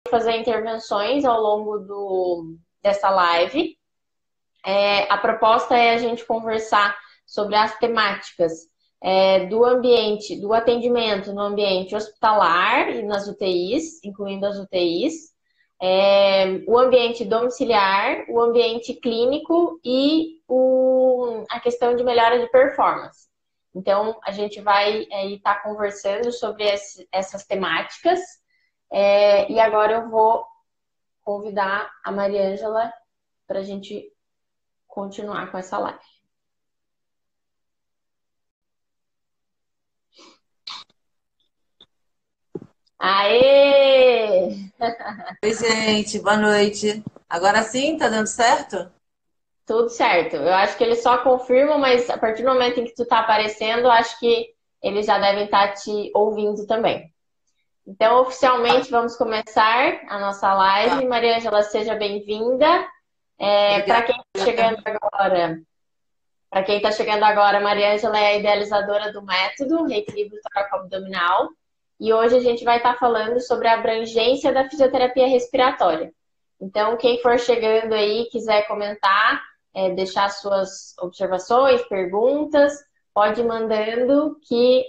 fazer intervenções ao longo dessa live. A proposta é a gente conversar sobre as temáticas do ambiente, do atendimento no ambiente hospitalar e nas UTIs, incluindo as UTIs, o ambiente domiciliar, o ambiente clínico e a questão de melhora de performance. Então, a gente vai estar conversando sobre essas temáticas. E agora eu vou convidar a Mariângela para a gente continuar com essa live. Aê! Oi, gente, boa noite. Agora sim, tá dando certo? Tudo certo. Eu acho que eles só confirmam, mas a partir do momento em que tu tá aparecendo, acho que eles já devem estar te ouvindo também. Então, oficialmente, vamos começar a nossa live. Tá. Mariângela, seja bem-vinda. Para Obrigada. quem está chegando agora, a Mariângela é a idealizadora do método Reequilíbrio Tóraco-Abdominal. E hoje a gente vai estar falando sobre a abrangência da fisioterapia respiratória. Então, quem for chegando aí, quiser comentar, deixar suas observações, perguntas, pode ir mandando que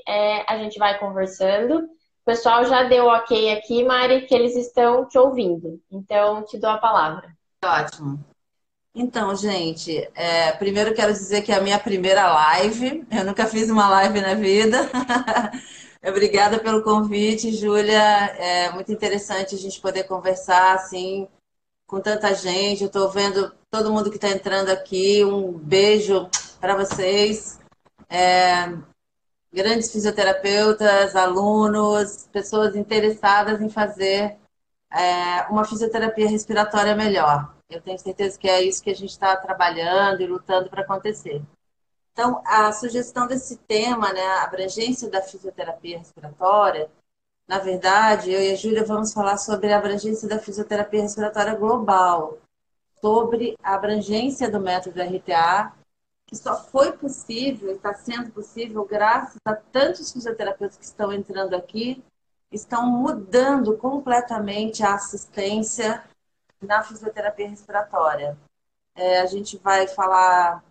a gente vai conversando. O pessoal já deu ok aqui, Mari, que eles estão te ouvindo. Então, te dou a palavra. Ótimo. Então, gente, primeiro quero dizer que é a minha primeira live. Eu nunca fiz uma live na vida. Obrigada pelo convite, Júlia. É muito interessante a gente poder conversar assim com tanta gente. Eu estou vendo todo mundo que está entrando aqui. Um beijo para vocês. Grandes fisioterapeutas, alunos, pessoas interessadas em fazer uma fisioterapia respiratória melhor. Eu tenho certeza que é isso que a gente está trabalhando e lutando para acontecer. Então, a sugestão desse tema, né, a abrangência da fisioterapia respiratória, na verdade, eu e a Júlia vamos falar sobre a abrangência da fisioterapia respiratória global, sobre a abrangência do método RTA, que só foi possível, está sendo possível graças a tantos fisioterapeutas que estão entrando aqui, estão mudando completamente a assistência na fisioterapia respiratória. A gente vai falar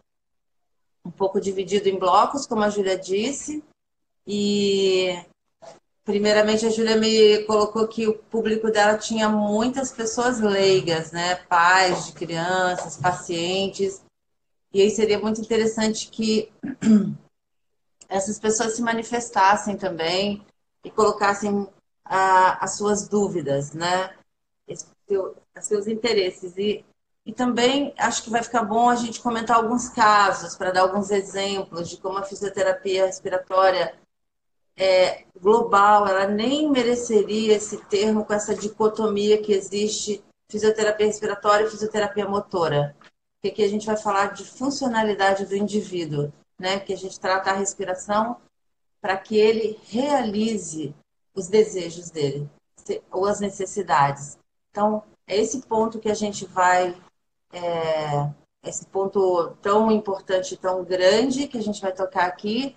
um pouco dividido em blocos, como a Júlia disse, e primeiramente a Júlia me colocou que o público dela tinha muitas pessoas leigas, né? Pais de crianças, pacientes, e aí seria muito interessante que essas pessoas se manifestassem também e colocassem as suas dúvidas, né? Os seus interesses. E também acho que vai ficar bom a gente comentar alguns casos, para dar alguns exemplos de como a fisioterapia respiratória global, ela nem mereceria esse termo com essa dicotomia que existe fisioterapia respiratória e fisioterapia motora. Porque aqui a gente vai falar de funcionalidade do indivíduo, né? Que a gente trata a respiração para que ele realize os desejos dele ou as necessidades. Então, é esse ponto que a gente vai, esse ponto tão importante, tão grande que a gente vai tocar aqui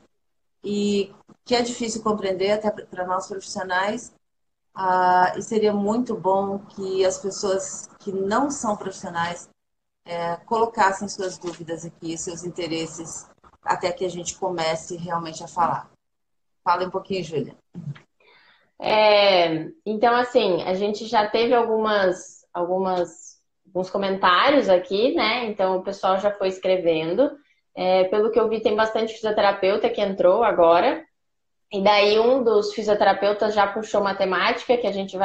e que é difícil compreender até para nós profissionais. E seria muito bom que as pessoas que não são profissionais colocassem suas dúvidas aqui, seus interesses, até que a gente comece realmente a falar. Fala um pouquinho, Júlia. Então, assim, a gente já teve alguns comentários aqui, né? Então, o pessoal já foi escrevendo. Pelo que eu vi, tem bastante fisioterapeuta que entrou agora. E daí, um dos fisioterapeutas já puxou uma temática que a gente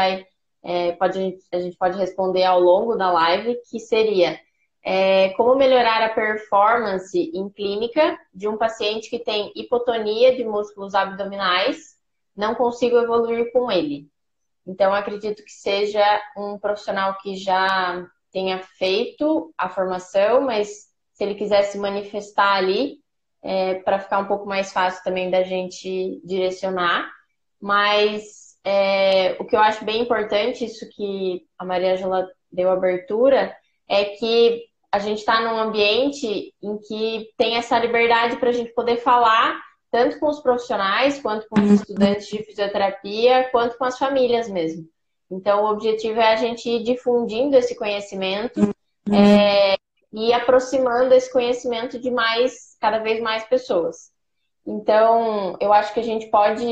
pode responder ao longo da live, que seria como melhorar a performance em clínica de um paciente que tem hipotonia de músculos abdominais, não consigo evoluir com ele. Então, acredito que seja um profissional que já tenha feito a formação, mas se ele quiser se manifestar ali, para ficar um pouco mais fácil também da gente direcionar. Mas o que eu acho bem importante, isso que a Mariângela deu abertura, é que a gente está num ambiente em que tem essa liberdade para a gente poder falar tanto com os profissionais, quanto com os estudantes de fisioterapia, quanto com as famílias mesmo. Então, o objetivo é a gente ir difundindo esse conhecimento e aproximando esse conhecimento de cada vez mais pessoas. Então, eu acho que a gente pode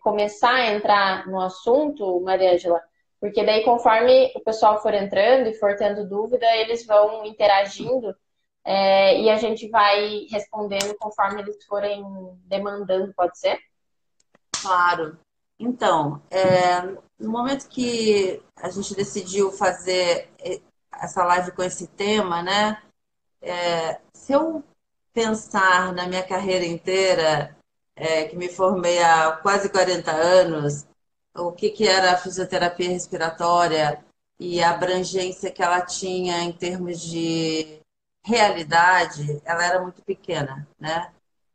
começar a entrar no assunto, Mariângela, porque daí, conforme o pessoal for entrando e for tendo dúvida, eles vão interagindo, e a gente vai respondendo conforme eles forem demandando, pode ser? Claro. Então, no momento que a gente decidiu fazer essa live com esse tema, né? Se eu pensar na minha carreira inteira, que me formei há quase 40 anos, o que era a fisioterapia respiratória e a abrangência que ela tinha em termos de realidade, ela era muito pequena, né?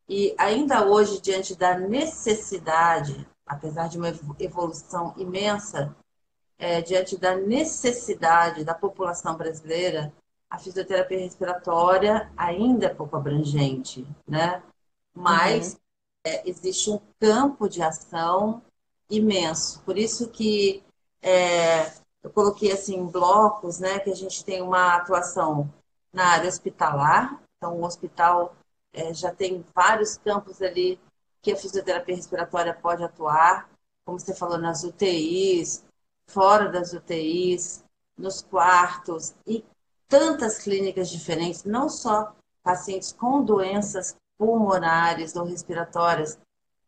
E ainda hoje, diante da necessidade, apesar de uma evolução imensa, diante da necessidade da população brasileira, a fisioterapia respiratória ainda é pouco abrangente, né? Uhum. Mas existe um campo de ação imenso. Por isso que eu coloquei assim em blocos, né, que a gente tem uma atuação na área hospitalar. Então, o hospital já tem vários campos ali que a fisioterapia respiratória pode atuar, como você falou, nas UTIs, fora das UTIs, nos quartos e tantas clínicas diferentes, não só pacientes com doenças pulmonares ou respiratórias,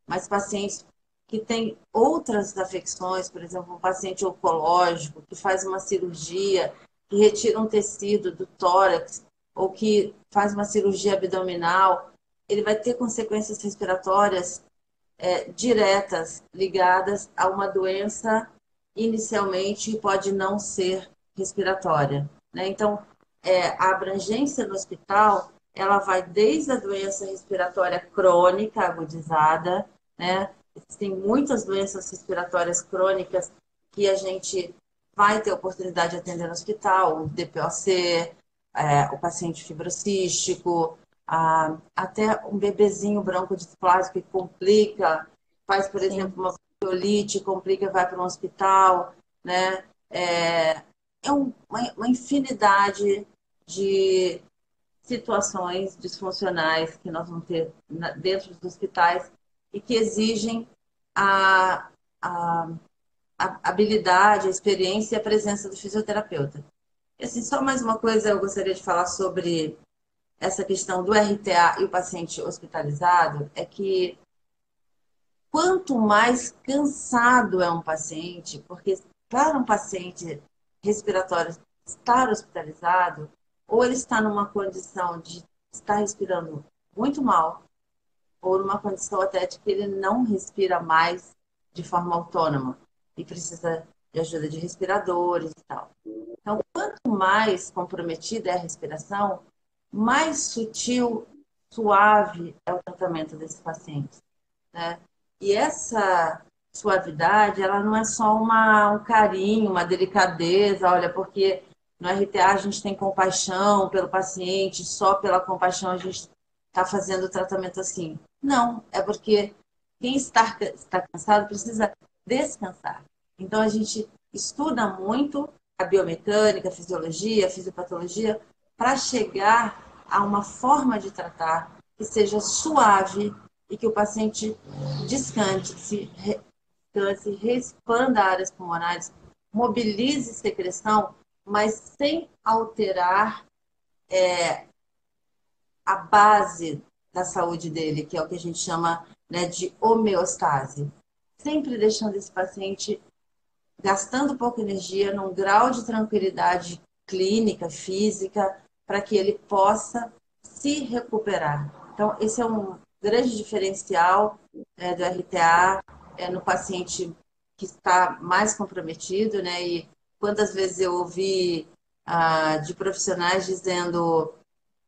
mas pacientes que têm outras afecções, por exemplo, um paciente oncológico que faz uma cirurgia, que retira um tecido do tórax, ou que faz uma cirurgia abdominal, ele vai ter consequências respiratórias diretas ligadas a uma doença inicialmente pode não ser respiratória, né? Então, a abrangência no hospital, ela vai desde a doença respiratória crônica agudizada, né? Tem muitas doenças respiratórias crônicas que a gente vai ter oportunidade de atender no hospital, o DPOC, o paciente fibrocístico, até um bebezinho broncodisplásico que complica, faz, por Sim. exemplo, uma bronquiolite, complica, vai para um hospital, né? Uma infinidade de situações disfuncionais que nós vamos ter dentro dos hospitais e que exigem a, a, a habilidade, a experiência e a presença do fisioterapeuta. E assim, só mais uma coisa eu gostaria de falar sobre essa questão do RTA e o paciente hospitalizado, é que quanto mais cansado é um paciente, porque para um paciente respiratório estar hospitalizado, ou ele está numa condição de estar respirando muito mal, ou numa condição até de que ele não respira mais de forma autônoma e precisa de ajuda de respiradores e tal. Então, quanto mais comprometida é a respiração, mais sutil, suave é o tratamento desses pacientes, né? E essa suavidade, ela não é só um carinho, uma delicadeza, olha, porque no RTA a gente tem compaixão pelo paciente, só pela compaixão a gente está fazendo o tratamento assim. Não, é porque quem está cansado precisa descansar. Então a gente estuda muito a biomecânica, a fisiologia, a fisiopatologia, para chegar a uma forma de tratar que seja suave e que o paciente descanse, expanda áreas pulmonares, mobilize secreção, mas sem alterar a base da saúde dele, que é o que a gente chama, né, de homeostase. Sempre deixando esse paciente gastando pouca energia, num grau de tranquilidade clínica, física, para que ele possa se recuperar. Então, esse é um grande diferencial do RTA no paciente que está mais comprometido, né? E quantas vezes eu ouvi de profissionais dizendo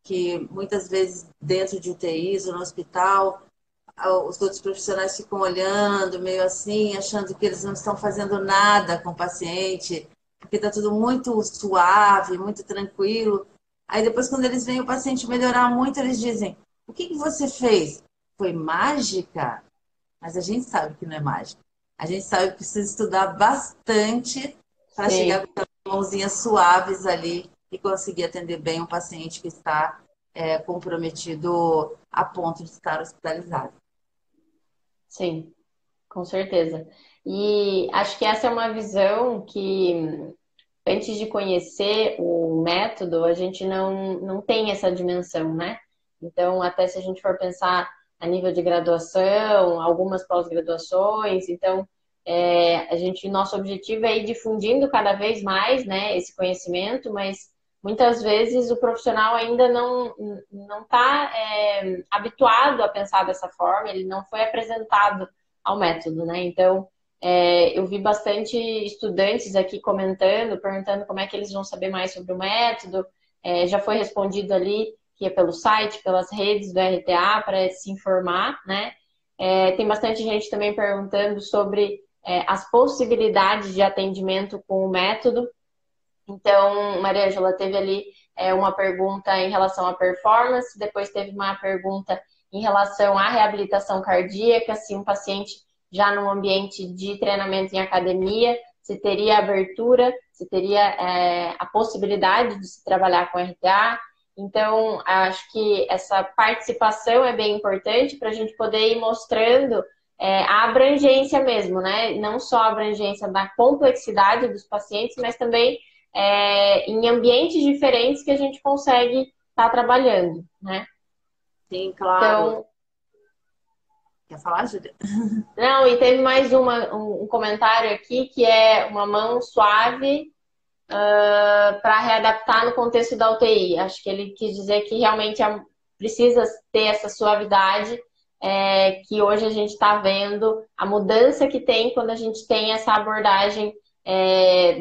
que muitas vezes dentro de UTIs ou no hospital os outros profissionais ficam olhando, meio assim, achando que eles não estão fazendo nada com o paciente, porque está tudo muito suave, muito tranquilo. Aí depois, quando eles veem o paciente melhorar muito, eles dizem: o que você fez? Foi mágica? Mas a gente sabe que não é mágica. A gente sabe que precisa estudar bastante para chegar Sim, com aquelas mãozinhas suaves ali e conseguir atender bem um paciente que está comprometido a ponto de estar hospitalizado. sim, com certeza. E acho que essa é uma visão que, antes de conhecer o método, a gente não tem essa dimensão, né? Então, até se a gente for pensar a nível de graduação, algumas pós-graduações, então, nosso objetivo é ir difundindo cada vez mais, né, esse conhecimento, mas muitas vezes o profissional ainda não está habituado a pensar dessa forma, ele não foi apresentado ao método, né? Então, eu vi bastante estudantes aqui comentando, perguntando como é que eles vão saber mais sobre o método. Já foi respondido ali que é pelo site, pelas redes do RTA para se informar, né? Tem bastante gente também perguntando sobre as possibilidades de atendimento com o método. Então, Maria Ângela teve ali uma pergunta em relação à performance, depois teve uma pergunta em relação à reabilitação cardíaca, se um paciente já num ambiente de treinamento em academia, se teria abertura, se teria a possibilidade de se trabalhar com RTA. Então, acho que essa participação é bem importante para a gente poder ir mostrando a abrangência mesmo, né? Não só a abrangência da complexidade dos pacientes, mas também em ambientes diferentes que a gente consegue estar trabalhando, né? Sim, claro. Então, Quer falar, Júlia? não, e teve mais um comentário aqui que é uma mão suave para readaptar no contexto da UTI. Acho que ele quis dizer que realmente precisa ter essa suavidade, que hoje a gente está vendo a mudança que tem quando a gente tem essa abordagem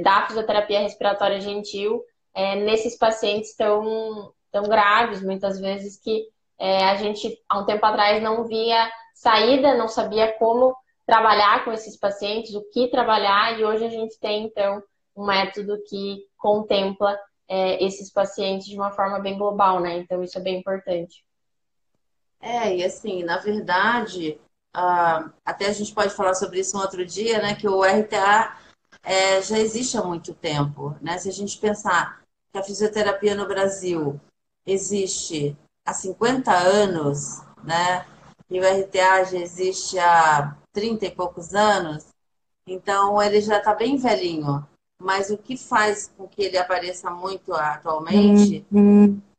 da fisioterapia respiratória gentil nesses pacientes tão graves, muitas vezes, que a gente, há um tempo atrás, não via saída, não sabia como trabalhar com esses pacientes, o que trabalhar, e hoje a gente tem, então, um método que contempla esses pacientes de uma forma bem global, né? Então, isso é bem importante. E assim, na verdade, até a gente pode falar sobre isso um outro dia, né? Que o RTA já existe há muito tempo, né? Se a gente pensar que a fisioterapia no Brasil existe há 50 anos, né? E o RTA já existe há 30 e poucos anos, então ele já está bem velhinho. Mas o que faz com que ele apareça muito atualmente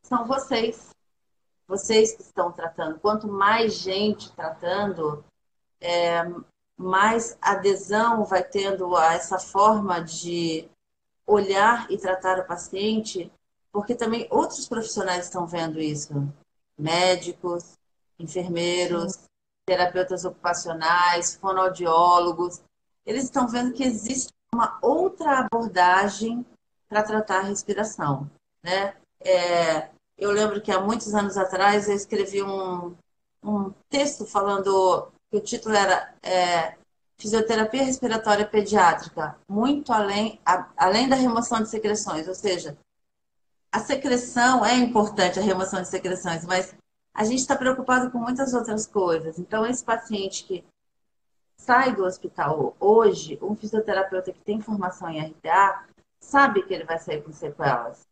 são vocês. Vocês que estão tratando. Quanto mais gente tratando, mais adesão vai tendo a essa forma de olhar e tratar o paciente, porque também outros profissionais estão vendo isso. Médicos, Sim, enfermeiros, terapeutas ocupacionais, fonoaudiólogos. Eles estão vendo que existe uma outra abordagem para tratar a respiração, né? Eu lembro que há muitos anos atrás eu escrevi um texto falando que o título era Fisioterapia respiratória pediátrica, muito além da remoção de secreções, ou seja, a secreção é importante, a remoção de secreções, mas a gente está preocupado com muitas outras coisas. Então, esse paciente que sai do hospital hoje, um fisioterapeuta que tem formação em RTA, sabe que ele vai sair com sequelas.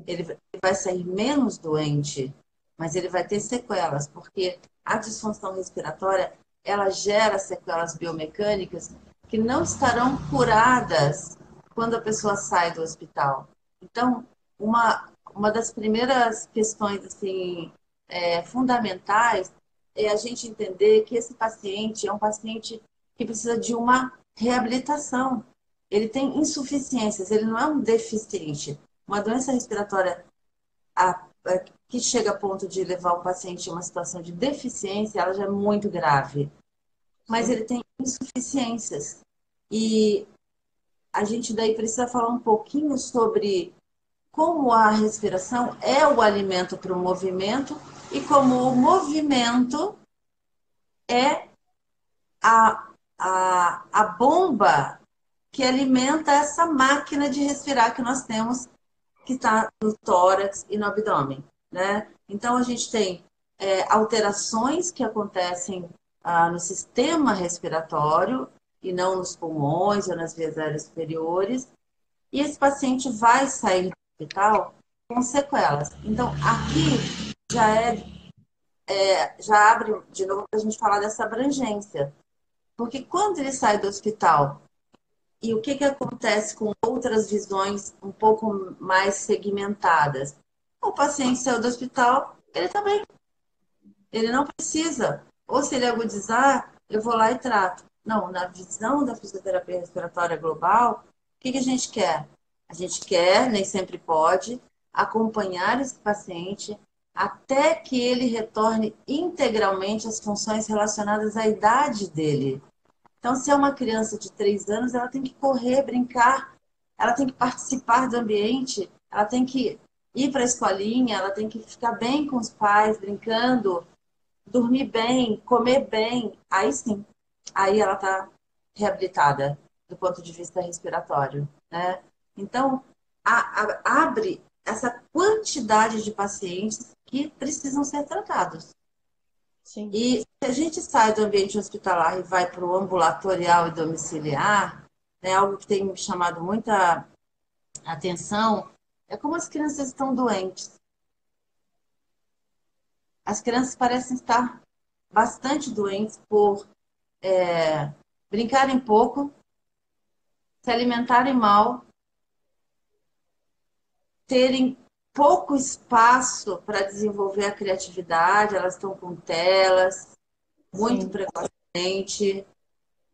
Ele vai sair menos doente, mas ele vai ter sequelas, porque a disfunção respiratória ela gera sequelas biomecânicas que não estarão curadas quando a pessoa sai do hospital. Então, uma das primeiras questões assim, fundamentais é a gente entender que esse paciente é um paciente que precisa de uma reabilitação. Ele tem insuficiências, ele não é um deficiente. Uma doença respiratória que chega a ponto de levar o paciente a uma situação de deficiência, ela já é muito grave. Mas sim, ele tem insuficiências. E a gente daí precisa falar um pouquinho sobre como a respiração é o alimento para o movimento e como o movimento é a, a bomba que alimenta essa máquina de respirar que nós temos, que está no tórax e no abdômen, né? Então, a gente tem alterações que acontecem no sistema respiratório e não nos pulmões ou nas vias aéreas superiores. E esse paciente vai sair do hospital com sequelas. Então, aqui já abre de novo para a gente falar dessa abrangência. Porque quando ele sai do hospital, e o que acontece com outras visões um pouco mais segmentadas? O paciente saiu do hospital, ele está bem. Ele não precisa. Ou se ele agudizar, eu vou lá e trato. Não, na visão da fisioterapia respiratória global, o que a gente quer? A gente quer, nem sempre pode, acompanhar esse paciente até que ele retorne integralmente às funções relacionadas à idade dele. Então, se é uma criança de 3 anos, ela tem que correr, brincar, ela tem que participar do ambiente, ela tem que ir para a escolinha, ela tem que ficar bem com os pais, brincando, dormir bem, comer bem. Aí sim, aí ela está reabilitada do ponto de vista respiratório, né? Então, abre essa quantidade de pacientes que precisam ser tratados. Sim. E se a gente sai do ambiente hospitalar e vai para o ambulatorial e domiciliar, né, algo que tem me chamado muita atenção, é como as crianças estão doentes. As crianças parecem estar bastante doentes por brincarem pouco, se alimentarem mal, terem pouco espaço para desenvolver a criatividade, elas estão com telas, muito precocemente,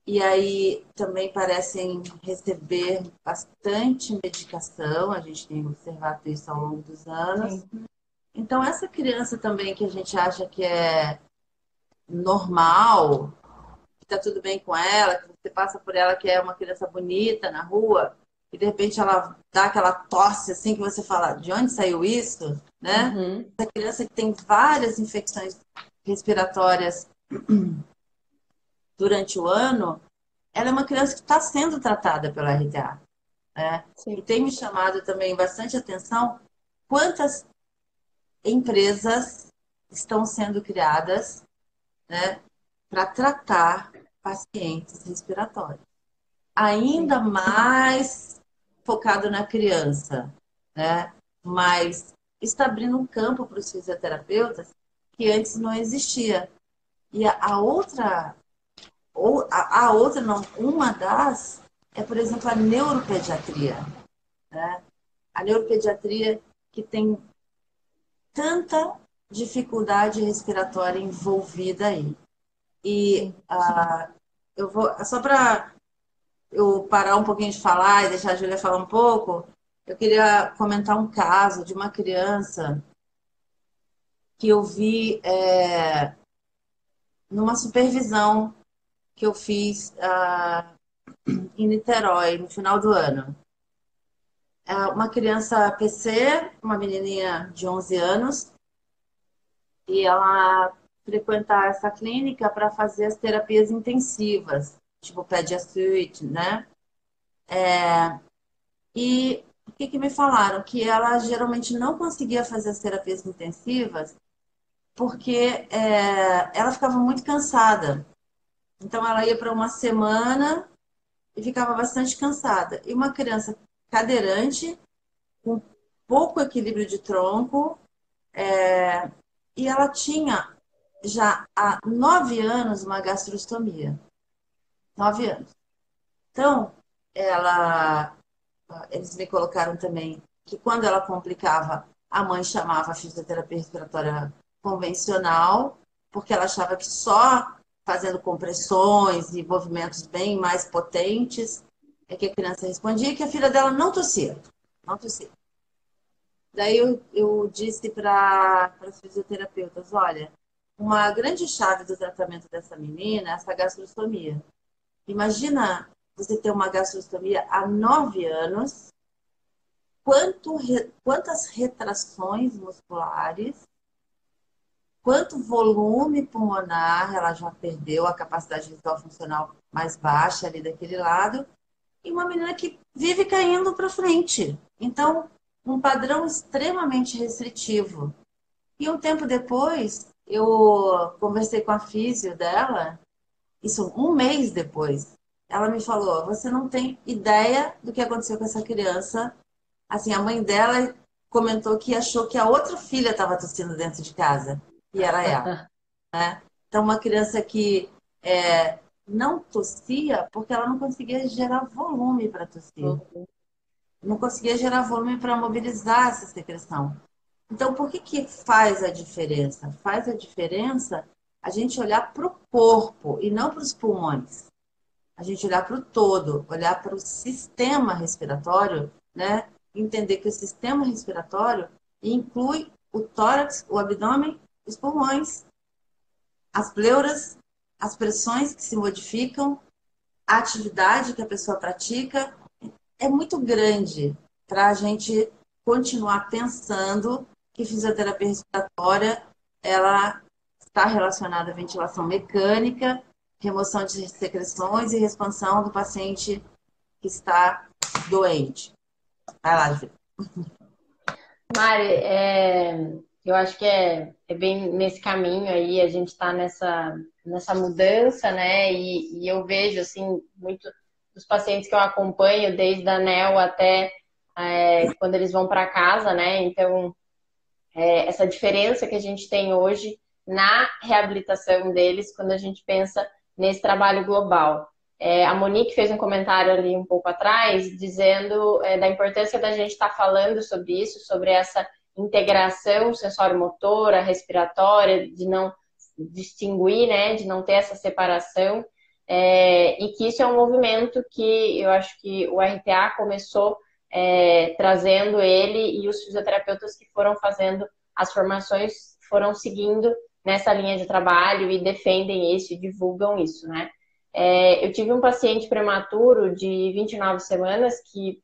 e aí também parecem receber bastante medicação, a gente tem observado isso ao longo dos anos. Sim. Então, essa criança também que a gente acha que é normal, que tá tudo bem com ela, que você passa por ela que é uma criança bonita na rua, e de repente ela dá aquela tosse assim que você fala, de onde saiu isso, né? Uhum. Essa criança que tem várias infecções respiratórias durante o ano, ela é uma criança que está sendo tratada pela RTA, né? E Sim. tem me chamado também bastante atenção quantas empresas estão sendo criadas, né, para tratar pacientes respiratórios. Ainda Sim. mais focado na criança, né? Mas está abrindo um campo para os fisioterapeutas que antes não existia. E a outra, ou a outra não, uma das é, por exemplo, a neuropediatria, né? A neuropediatria que tem tanta dificuldade respiratória envolvida aí. E Sim. eu vou, só para eu parar um pouquinho de falar e deixar a Júlia falar um pouco, eu queria comentar um caso de uma criança que eu vi numa supervisão que eu fiz em Niterói, no final do ano. Uma criança PC, uma menininha de 11 anos, e ela frequentar essa clínica para fazer as terapias intensivas, tipo Pediasuite, né? E o que me falaram? Que ela geralmente não conseguia fazer as terapias intensivas porque ela ficava muito cansada. Então ela ia para uma semana e ficava bastante cansada. E uma criança cadeirante, com pouco equilíbrio de tronco, e ela tinha já há 9 anos uma gastrostomia. 9 anos. Então, eles me colocaram também que quando ela complicava, a mãe chamava a fisioterapia respiratória convencional, porque ela achava que só fazendo compressões e movimentos bem mais potentes é que a criança respondia, e que a filha dela não tossia. Não tossia. Daí eu disse para os fisioterapeutas, olha, uma grande chave do tratamento dessa menina é essa gastrostomia. Imagina você ter uma gastrostomia há 9 anos, quantas retrações musculares, quanto volume pulmonar ela já perdeu, a capacidade visual funcional mais baixa ali daquele lado, e uma menina que vive caindo para frente. Então, um padrão extremamente restritivo. E um tempo depois, eu conversei com a físio dela isso um mês depois, ela me falou, você não tem ideia do que aconteceu com essa criança. Assim, a mãe dela comentou que achou que a outra filha estava tossindo dentro de casa, e era ela. Então, uma criança que não tossia porque ela não conseguia gerar volume para tossir. Não conseguia gerar volume para mobilizar essa secreção. Então, por que que faz a diferença? Faz a diferença a gente olhar para o corpo e não para os pulmões. A gente olhar para o todo, olhar para o sistema respiratório, né? Entender que o sistema respiratório inclui o tórax, o abdômen, os pulmões, as pleuras, as pressões que se modificam, a atividade que a pessoa pratica. É muito grande para a gente continuar pensando que fisioterapia respiratória ela está relacionada à ventilação mecânica, remoção de secreções e expansão do paciente que está doente. Vai lá, Ju. Mari, eu acho que é bem nesse caminho aí, a gente está nessa mudança, né? E eu vejo, assim, muito dos pacientes que eu acompanho, desde a NEL até quando eles vão para casa, né? Então, essa diferença que a gente tem hoje na reabilitação deles, quando a gente pensa nesse trabalho global. A Monique fez um comentário ali um pouco atrás, dizendo da importância da gente estar falando sobre isso, sobre essa integração sensório-motora, respiratória, de não distinguir, né, de não ter essa separação, e que isso é um movimento que eu acho que o RTA começou trazendo ele, e os fisioterapeutas que foram fazendo as formações foram seguindo nessa linha de trabalho e defendem isso e divulgam isso, né? Eu tive um paciente prematuro de 29 semanas que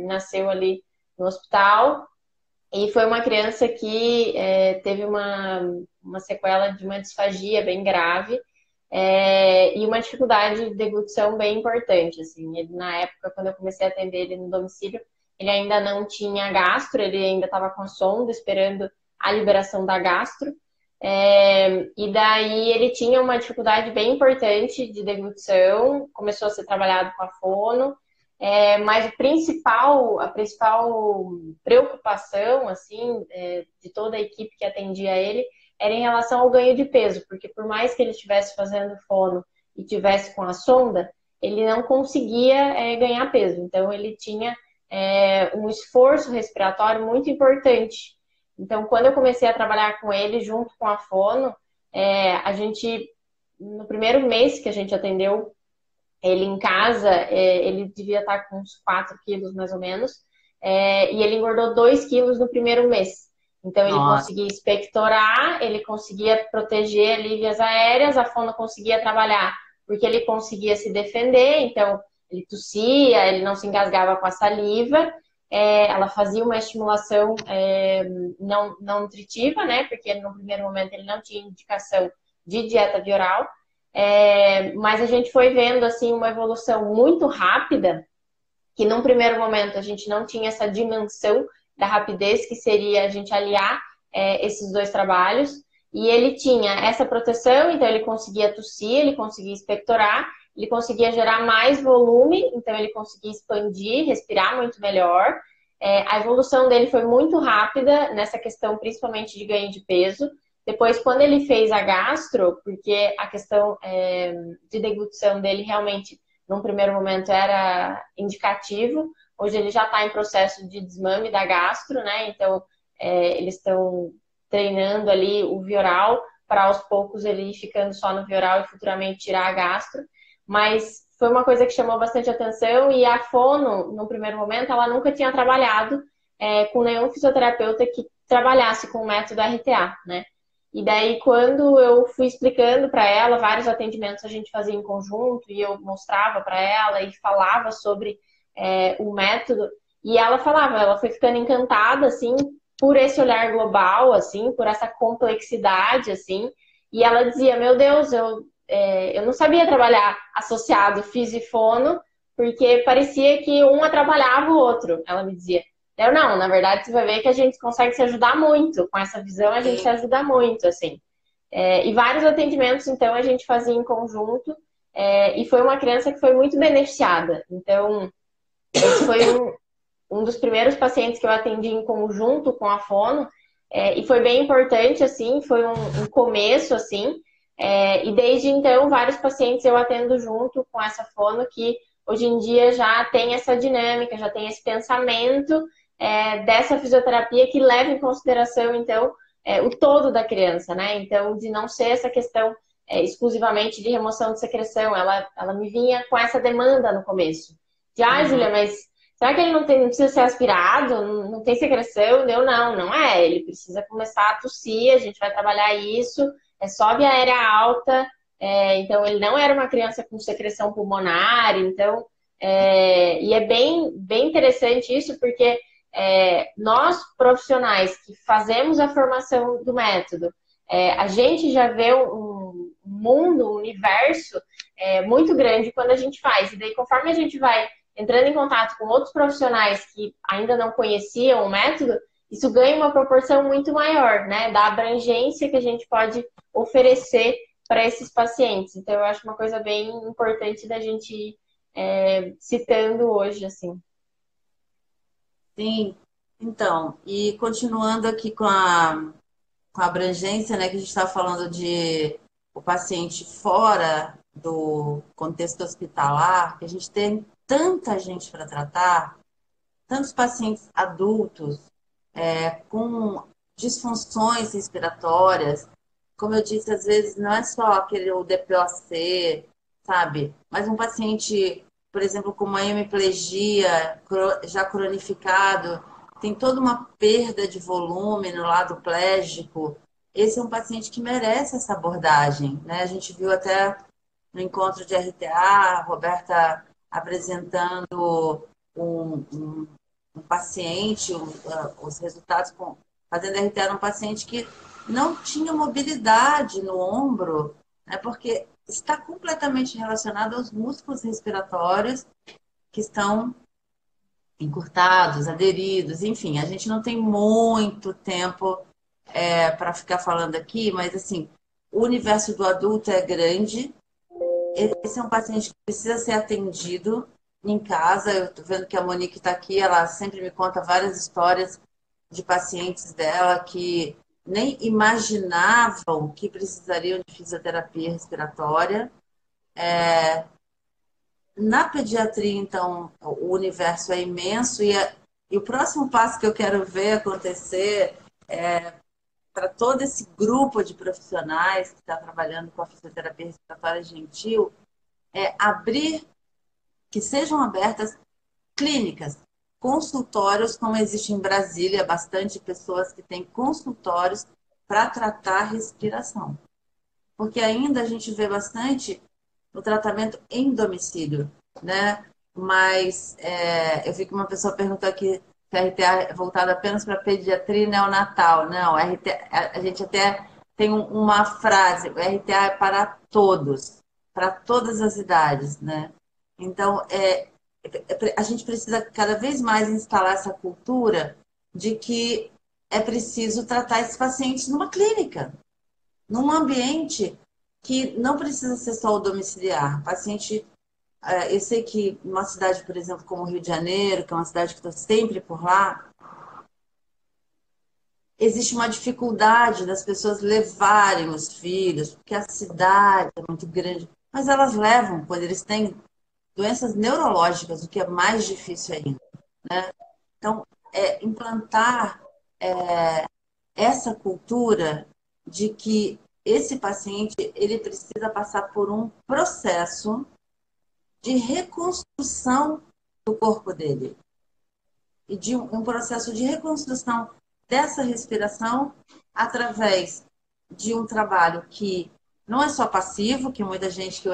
nasceu ali no hospital e foi uma criança que teve uma sequela de uma disfagia bem grave e uma dificuldade de deglutição bem importante. Assim. Ele, na época, quando eu comecei a atender ele no domicílio, ele ainda não tinha gastro, ele ainda estava com a sonda, esperando a liberação da gastro. E daí ele tinha uma dificuldade bem importante de deglutição, começou a ser trabalhado com a fono, mas a principal preocupação assim, de toda a equipe que atendia ele era em relação ao ganho de peso, porque por mais que ele estivesse fazendo fono e tivesse com a sonda, ele não conseguia ganhar peso. Então ele tinha um esforço respiratório muito importante. Então, quando eu comecei a trabalhar com ele, junto com a fono, a gente, no primeiro mês que a gente atendeu ele em casa, ele devia estar com uns 4 quilos, mais ou menos, e ele engordou 2 quilos no primeiro mês. Então, ele conseguia expectorar, ele conseguia proteger ali vias aéreas, a fono conseguia trabalhar, porque ele conseguia se defender, então, ele tossia, ele não se engasgava com a saliva, ela fazia uma estimulação não nutritiva, né? Porque no primeiro momento ele não tinha indicação de dieta via oral. Mas a gente foi vendo assim uma evolução muito rápida, que num primeiro momento a gente não tinha essa dimensão da rapidez que seria a gente aliar esses dois trabalhos. E ele tinha essa proteção, então ele conseguia tossir, ele conseguia expectorar, ele conseguia gerar mais volume, então ele conseguia expandir, respirar muito melhor. A evolução dele foi muito rápida nessa questão, principalmente de ganho de peso. Depois, quando ele fez a gastro, porque a questão de deglutição dele realmente, num primeiro momento, era indicativo. Hoje ele já está em processo de desmame da gastro, né? Então, eles estão treinando ali o vioral para aos poucos ele ir ficando só no vioral e futuramente tirar a gastro. Mas foi uma coisa que chamou bastante atenção e a fono, no primeiro momento, ela nunca tinha trabalhado com nenhum fisioterapeuta que trabalhasse com o método RTA, né? E daí, quando eu fui explicando para ela, vários atendimentos a gente fazia em conjunto e eu mostrava para ela e falava sobre o método, e ela falava, ela foi ficando encantada, assim, por esse olhar global, assim, por essa complexidade, assim, e ela dizia, meu Deus, eu não sabia trabalhar associado físio e fono, porque parecia que um atrapalhava o outro, ela me dizia. Eu não, na verdade você vai ver que a gente consegue se ajudar muito, com essa visão a gente se ajuda muito, assim. E vários atendimentos, então, a gente fazia em conjunto. E foi uma criança que foi muito beneficiada. Então, esse foi um dos primeiros pacientes que eu atendi em conjunto com a fono. E foi bem importante, assim, foi um começo, assim. E desde então, vários pacientes eu atendo junto com essa fono que hoje em dia já tem essa dinâmica, já tem esse pensamento dessa fisioterapia que leva em consideração, então, o todo da criança, né? Então, de não ser essa questão exclusivamente de remoção de secreção, ela me vinha com essa demanda no começo. Júlia, mas será que ele não precisa ser aspirado? Não tem secreção? Não é. Ele precisa começar a tossir, a gente vai trabalhar isso, é só via aérea alta. Então, ele não era uma criança com secreção pulmonar, então... e é bem interessante isso, porque nós, profissionais que fazemos a formação do método, a gente já vê um mundo, um universo muito grande quando a gente faz. E daí, conforme a gente vai entrando em contato com outros profissionais que ainda não conheciam o método, isso ganha uma proporção muito maior, né? Da abrangência que a gente pode oferecer para esses pacientes. Então, eu acho uma coisa bem importante da gente ir citando hoje, assim. Sim, então, e continuando aqui com a abrangência, né, que a gente está falando de o paciente fora do contexto hospitalar, que a gente tem tanta gente para tratar, tantos pacientes adultos com disfunções respiratórias, como eu disse, às vezes não é só aquele o DPOC, sabe? Mas um paciente, por exemplo, com uma hemiplegia já cronificado, tem toda uma perda de volume no lado plégico. Esse é um paciente que merece essa abordagem, né? A gente viu até no encontro de RTA, a Roberta apresentando um paciente, os resultados fazendo RTA num paciente que não tinha mobilidade no ombro, né, porque está completamente relacionado aos músculos respiratórios que estão encurtados, aderidos, enfim, a gente não tem muito tempo para ficar falando aqui, mas assim, o universo do adulto é grande. Esse é um paciente que precisa ser atendido em casa. Eu estou vendo que a Monique está aqui, ela sempre me conta várias histórias de pacientes dela que nem imaginavam que precisariam de fisioterapia respiratória. Na pediatria, então, o universo é imenso e o próximo passo que eu quero ver acontecer para todo esse grupo de profissionais que está trabalhando com a fisioterapia respiratória gentil é abrir, que sejam abertas clínicas, consultórios, como existe em Brasília, bastante pessoas que têm consultórios para tratar respiração. Porque ainda a gente vê bastante o tratamento em domicílio, né? Mas eu vi que uma pessoa perguntou aqui se a RTA é voltada apenas para pediatria e neonatal. Não, a gente até tem uma frase, o RTA é para todos, para todas as idades, né? Então, a gente precisa cada vez mais instalar essa cultura de que é preciso tratar esses pacientes numa clínica, num ambiente que não precisa ser só o domiciliar. Paciente, eu sei que numa cidade, por exemplo, como o Rio de Janeiro, que é uma cidade que estou sempre por lá, existe uma dificuldade das pessoas levarem os filhos, porque a cidade é muito grande, mas elas levam quando eles têm doenças neurológicas, o que é mais difícil ainda, né? Então, implantar essa cultura de que esse paciente ele precisa passar por um processo de reconstrução do corpo dele e de um processo de reconstrução dessa respiração através de um trabalho que não é só passivo, que muita gente que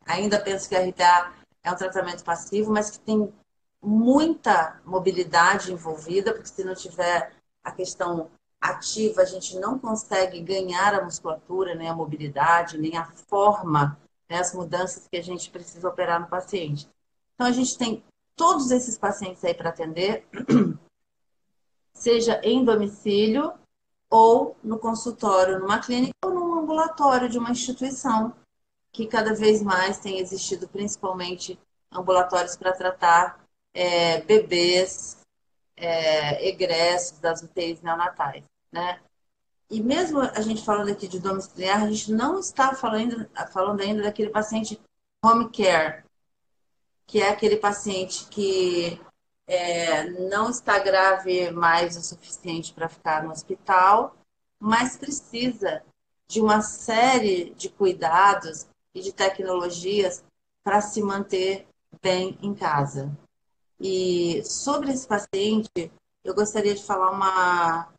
ainda pensa que a RTA é um tratamento passivo, mas que tem muita mobilidade envolvida, porque se não tiver a questão ativa, a gente não consegue ganhar a musculatura, nem a mobilidade, nem a forma, né, as mudanças que a gente precisa operar no paciente. Então, a gente tem todos esses pacientes aí para atender, seja em domicílio ou no consultório, numa clínica ou num ambulatório de uma instituição, que cada vez mais tem existido, principalmente ambulatórios para tratar bebês egressos das UTIs neonatais, né? E mesmo a gente falando aqui de domiciliar, a gente não está falando ainda daquele paciente home care, que é aquele paciente que não está grave mais o suficiente para ficar no hospital, mas precisa de uma série de cuidados e de tecnologias para se manter bem em casa. E sobre esse paciente, eu gostaria de falar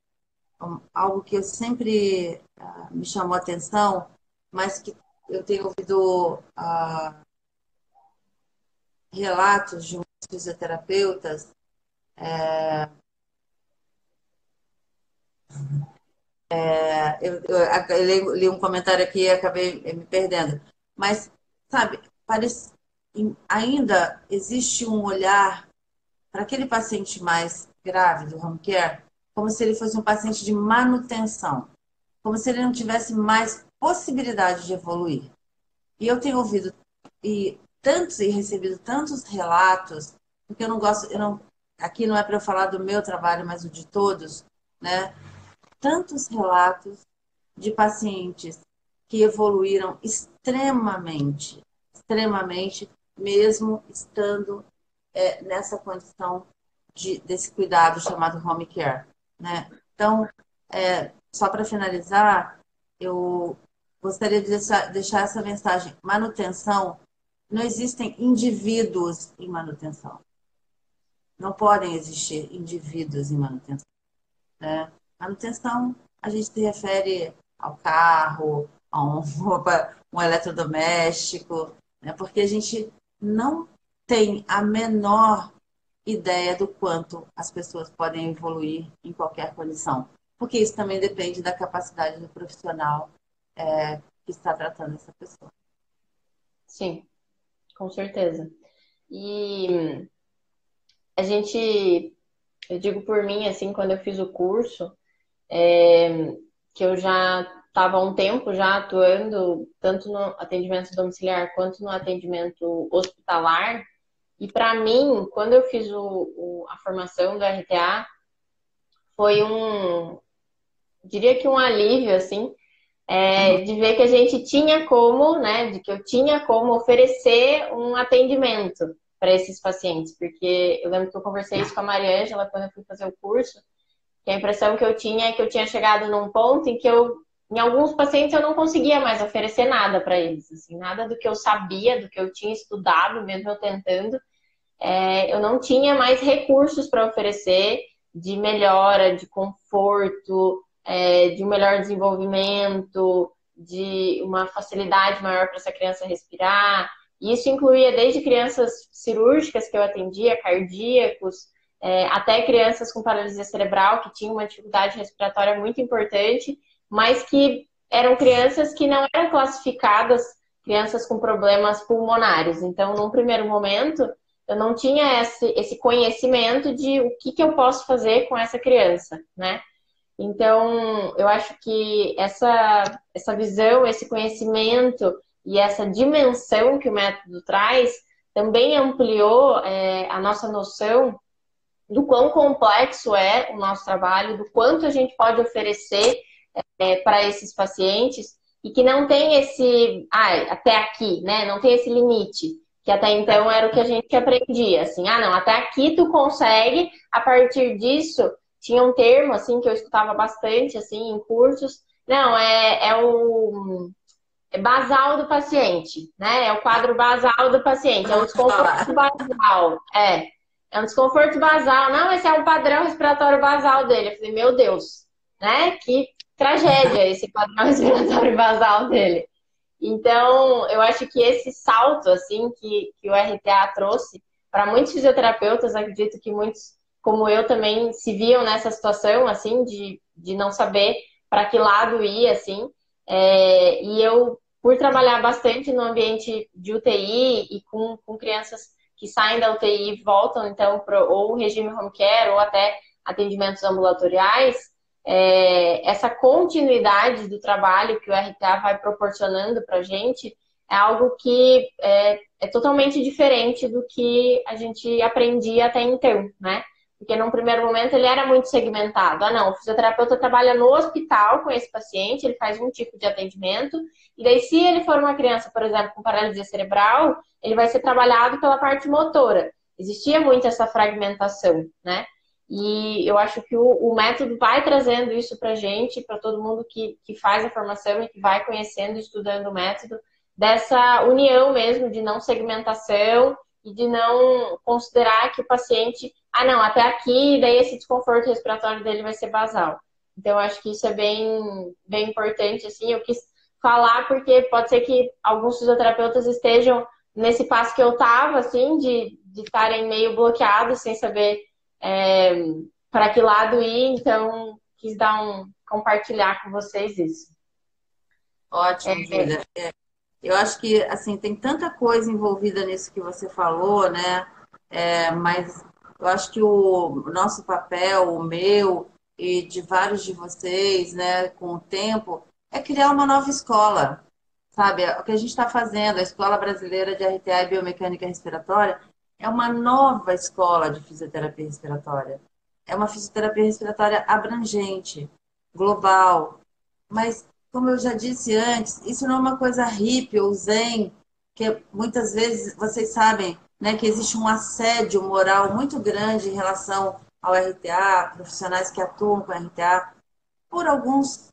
algo que eu sempre me chamou a atenção, mas que eu tenho ouvido relatos de muitos fisioterapeutas. Eu li um comentário aqui e acabei me perdendo. Mas, sabe, ainda existe um olhar para aquele paciente mais grave do home care, como se ele fosse um paciente de manutenção, como se ele não tivesse mais possibilidade de evoluir. E eu tenho ouvido e recebido tantos relatos, porque eu não gosto, aqui não é para eu falar do meu trabalho, mas o de todos, né? Tantos relatos de pacientes que evoluíram extremamente, extremamente, mesmo estando nessa condição desse cuidado chamado home care, né? Então, só para finalizar, eu gostaria de deixar essa mensagem. Manutenção, não existem indivíduos em manutenção. Não podem existir indivíduos em manutenção, né? Manutenção, a gente se refere ao carro, a um eletrodoméstico, né? Porque a gente não tem a menor ideia do quanto as pessoas podem evoluir em qualquer condição. Porque isso também depende da capacidade do profissional que está tratando essa pessoa. Sim, com certeza. E a gente, eu digo por mim, assim, quando eu fiz o curso, que eu já estava há um tempo já atuando tanto no atendimento domiciliar quanto no atendimento hospitalar. E para mim, quando eu fiz a formação do RTA, foi diria que um alívio, assim, de ver que a gente tinha como, né, de que eu tinha como oferecer um atendimento para esses pacientes, porque eu lembro que eu conversei isso com a Maria Ângela quando eu fui fazer o curso, que a impressão que eu tinha é que eu tinha chegado num ponto em que em alguns pacientes eu não conseguia mais oferecer nada para eles, assim, nada do que eu sabia, do que eu tinha estudado, mesmo eu tentando, eu não tinha mais recursos para oferecer de melhora, de conforto, de um melhor desenvolvimento, de uma facilidade maior para essa criança respirar. E isso incluía desde crianças cirúrgicas que eu atendia, cardíacos, até crianças com paralisia cerebral, que tinham uma dificuldade respiratória muito importante, mas que eram crianças que não eram classificadas crianças com problemas pulmonares. Então, num primeiro momento, eu não tinha esse conhecimento de o que eu posso fazer com essa criança, né? Então, eu acho que essa visão, esse conhecimento e essa dimensão que o método traz também ampliou a nossa noção do quão complexo é o nosso trabalho, do quanto a gente pode oferecer para esses pacientes e que não tem até aqui, né? Não tem esse limite, que até então era o que a gente aprendia, assim, não, até aqui tu consegue, a partir disso, tinha um termo, assim, que eu escutava bastante, assim, em cursos, não, é basal do paciente, né? É o quadro basal do paciente, é um desconforto basal, é um desconforto basal, não, esse é um padrão respiratório basal dele. Eu falei, meu Deus, né? Que tragédia esse padrão respiratório basal dele. Então, eu acho que esse salto, assim, que o RTA trouxe, para muitos fisioterapeutas, acredito que muitos, como eu, também se viam nessa situação, assim, de não saber para que lado ir, assim. E eu, por trabalhar bastante no ambiente de UTI e com crianças que saem da UTI e voltam, então, ou regime home care, ou até atendimentos ambulatoriais, essa continuidade do trabalho que o RTA vai proporcionando para a gente é algo que é totalmente diferente do que a gente aprendia até então, né? Porque num primeiro momento ele era muito segmentado. Ah, não, o fisioterapeuta trabalha no hospital com esse paciente, ele faz um tipo de atendimento, e daí se ele for uma criança, por exemplo, com paralisia cerebral, ele vai ser trabalhado pela parte motora. Existia muito essa fragmentação, né? E eu acho que o método vai trazendo isso para a gente, para todo mundo que faz a formação e que vai conhecendo, estudando o método, dessa união mesmo de não segmentação e de não considerar que o paciente, ah, não, até aqui, daí esse desconforto respiratório dele vai ser basal. Então, eu acho que isso é bem importante, assim, eu quis falar porque pode ser que alguns fisioterapeutas estejam nesse passo que eu estava, assim, de estarem meio bloqueados, sem saber para que lado ir, então quis compartilhar com vocês isso. Ótimo, Júlia. Eu acho que assim tem tanta coisa envolvida nisso que você falou, né? Mas eu acho que o nosso papel, o meu e de vários de vocês, né, com o tempo, é criar uma nova escola, sabe? O que a gente está fazendo, a Escola Brasileira de RTA e Biomecânica Respiratória, é uma nova escola de fisioterapia respiratória. É uma fisioterapia respiratória abrangente, global, mas como eu já disse antes, isso não é uma coisa hippie ou zen, que muitas vezes vocês sabem, né, que existe um assédio moral muito grande em relação ao RTA, profissionais que atuam com RTA, por alguns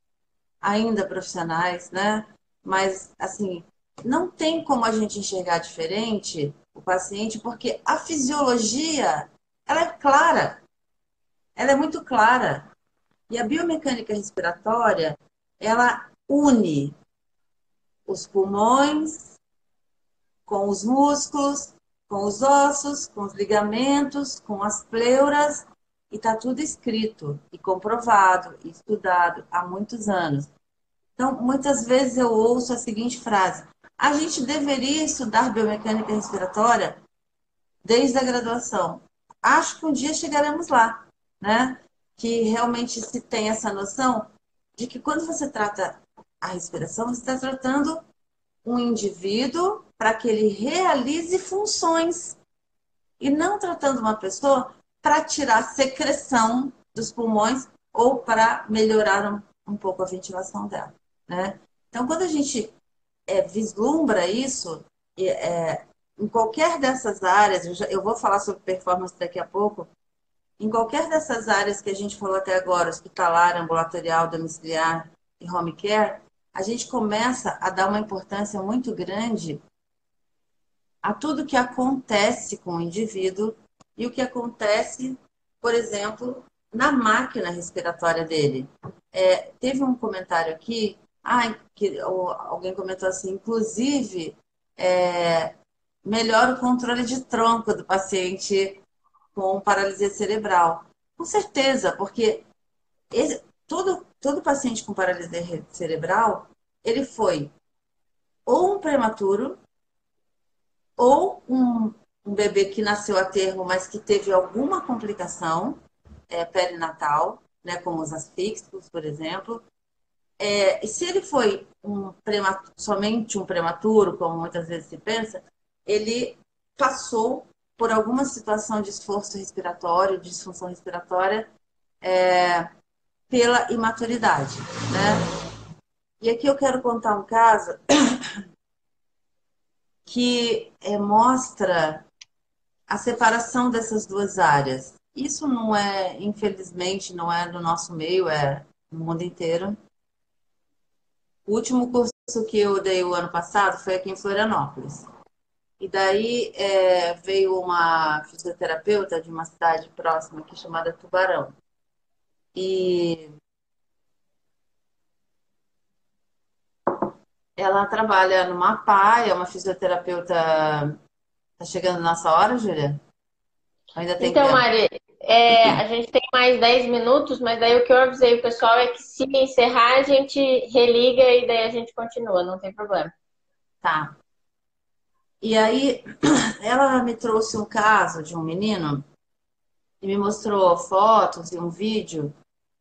ainda profissionais, né? Mas, assim, não tem como a gente enxergar diferente o paciente, porque a fisiologia, ela é clara, ela é muito clara. E a biomecânica respiratória, ela une os pulmões com os músculos, com os ossos, com os ligamentos, com as pleuras, e está tudo escrito e comprovado e estudado há muitos anos. Então, muitas vezes eu ouço a seguinte frase: a gente deveria estudar biomecânica respiratória desde a graduação. Acho que um dia chegaremos lá, né? Que realmente se tem essa noção de que quando você trata a respiração, você está tratando um indivíduo para que ele realize funções e não tratando uma pessoa para tirar secreção dos pulmões ou para melhorar um pouco a ventilação dela, né? Então, quando a gente vislumbra isso, em qualquer dessas áreas, eu vou falar sobre performance daqui a pouco, em qualquer dessas áreas que a gente falou até agora, hospitalar, ambulatorial, domiciliar e home care, a gente começa a dar uma importância muito grande a tudo que acontece com o indivíduo e o que acontece, por exemplo, na máquina respiratória dele. Teve um comentário aqui, que alguém comentou assim, inclusive, melhora o controle de tronco do paciente com paralisia cerebral. Com certeza, porque todo paciente com paralisia cerebral, ele foi ou um prematuro, ou um bebê que nasceu a termo, mas que teve alguma complicação perinatal, né, como os asfíxicos, por exemplo. E se ele foi somente um prematuro, como muitas vezes se pensa, ele passou por alguma situação de esforço respiratório, de disfunção respiratória, pela imaturidade, né? E aqui eu quero contar um caso que mostra a separação dessas duas áreas. Isso não infelizmente, não é no nosso meio, é no mundo inteiro. O último curso que eu dei o ano passado foi aqui em Florianópolis. E daí veio uma fisioterapeuta de uma cidade próxima aqui chamada Tubarão. E ela trabalha numa PA, é uma fisioterapeuta. Tá chegando a nossa hora, Júlia? Ainda tem Então, tempo? Mari, a gente tem mais 10 minutos, mas daí o que eu avisei o pessoal é que se encerrar, a gente religa e daí a gente continua, não tem problema. Tá. E aí, ela me trouxe um caso de um menino e me mostrou fotos e um vídeo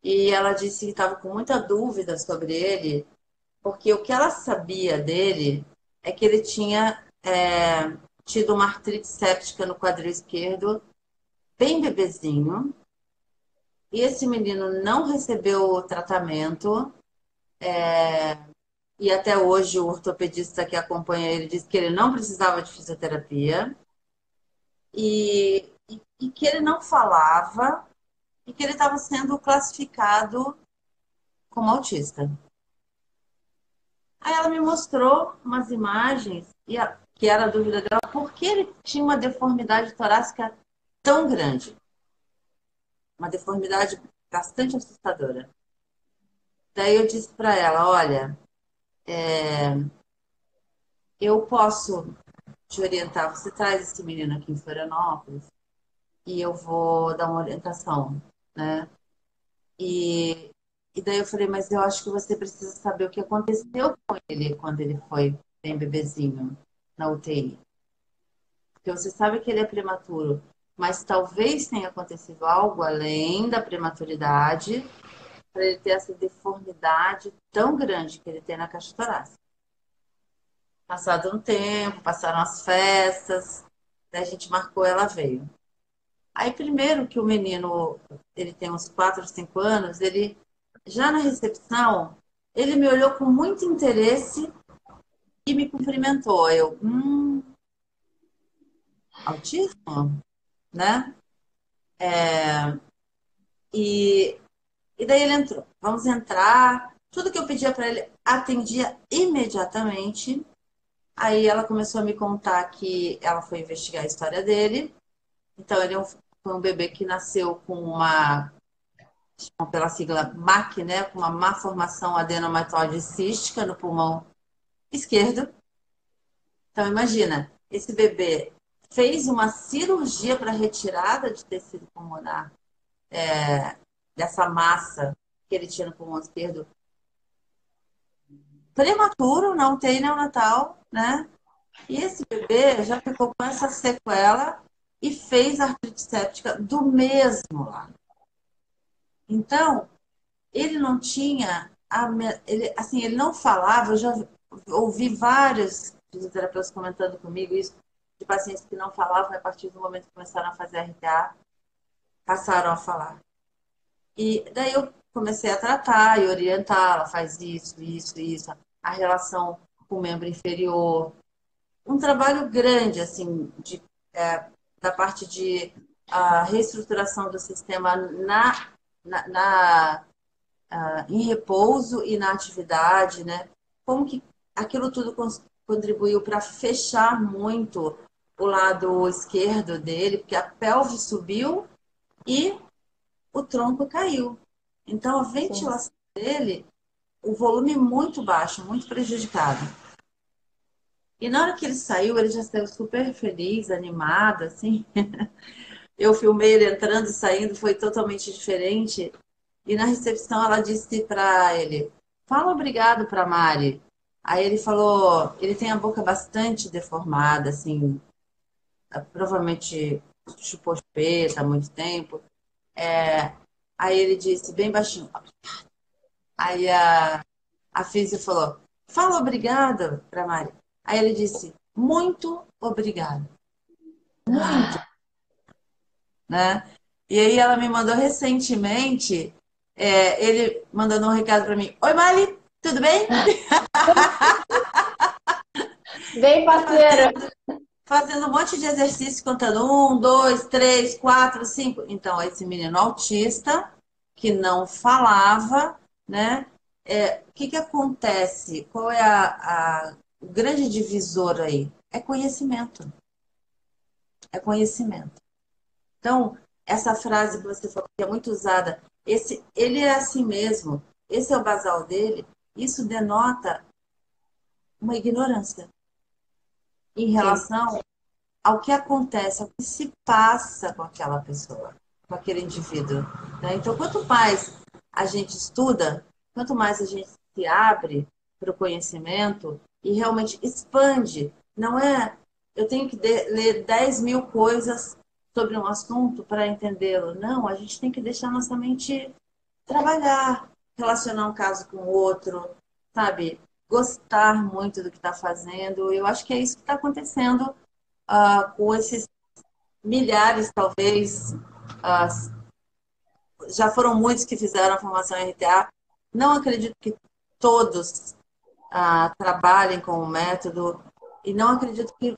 e ela disse que estava com muita dúvida sobre ele, porque o que ela sabia dele é que ele tinha tido uma artrite séptica no quadril esquerdo, bem bebezinho, e esse menino não recebeu o tratamento, e até hoje o ortopedista que acompanha ele disse que ele não precisava de fisioterapia, e que ele não falava, e que ele estava sendo classificado como autista. Aí ela me mostrou umas imagens, que era a dúvida dela, por que ele tinha uma deformidade torácica tão grande? Uma deformidade bastante assustadora. Daí eu disse para ela, olha, eu posso te orientar, você traz esse menino aqui em Florianópolis e eu vou dar uma orientação, né? E, e daí eu falei, mas eu acho que você precisa saber o que aconteceu com ele quando ele foi bem bebezinho na UTI. Porque você sabe que ele é prematuro, mas talvez tenha acontecido algo além da prematuridade para ele ter essa deformidade tão grande que ele tem na caixa torácica. Passado um tempo, passaram as festas, daí a gente marcou, ela veio. Aí primeiro que o menino, ele tem uns 4, 5 anos, ele já na recepção, ele me olhou com muito interesse e me cumprimentou. Eu, autismo, né? E, e daí ele entrou. Vamos entrar. Tudo que eu pedia para ele, atendia imediatamente. Aí ela começou a me contar que ela foi investigar a história dele. Então, ele foi um bebê que nasceu com uma, pela sigla MAC, né? Com uma má formação adenomatoide cística no pulmão esquerdo. Então, imagina, esse bebê fez uma cirurgia para retirada de tecido pulmonar dessa massa que ele tinha no pulmão esquerdo, prematuro, na UTI neonatal, né? E esse bebê já ficou com essa sequela e fez artrite séptica do mesmo lado. Então, ele não tinha, ele não falava, eu já ouvi vários fisioterapeutas comentando comigo isso, de pacientes que não falavam, e a partir do momento que começaram a fazer RTA, passaram a falar. E daí eu comecei a tratar e orientar, ela faz isso, isso, isso, a relação com o membro inferior. Um trabalho grande, assim, da parte de reestruturação do sistema em repouso e na atividade, né? Como que aquilo tudo contribuiu para fechar muito o lado esquerdo dele, porque a pelve subiu e o tronco caiu. Então, a ventilação dele, o volume muito baixo, muito prejudicado. E na hora que ele saiu, ele já saiu super feliz, animado, assim. Eu filmei ele entrando e saindo, foi totalmente diferente. E na recepção ela disse para ele, fala obrigado para Mari. Aí ele falou, ele tem a boca bastante deformada, assim, provavelmente chupou chupeta há muito tempo. Aí ele disse bem baixinho. Aí a Físio falou, fala obrigado para Mari. Aí ele disse, muito obrigado. Muito, né? E aí ela me mandou recentemente, ele mandando um recado para mim. Oi, Mari, tudo bem? Bem parceira. Fazendo um monte de exercício, contando 1, 2, 3, 4, 5. Então, esse menino autista, que não falava, né? O que acontece? Qual é o grande divisor aí? É conhecimento. É conhecimento. Então, essa frase que você falou, que é muito usada, ele é assim mesmo, esse é o basal dele, isso denota uma ignorância em Sim. relação ao que acontece, ao que se passa com aquela pessoa, com aquele indivíduo, né? Então, quanto mais a gente estuda, quanto mais a gente se abre para o conhecimento e realmente expande, não é eu tenho que ler 10.000 coisas sobre um assunto para entendê-lo. Não, a gente tem que deixar nossa mente trabalhar, relacionar um caso com o outro, sabe? Gostar muito do que está fazendo. Eu acho que é isso que está acontecendo com esses milhares, talvez, ah, já foram muitos que fizeram a formação em RTA. Não acredito que todos trabalhem com o método e não acredito que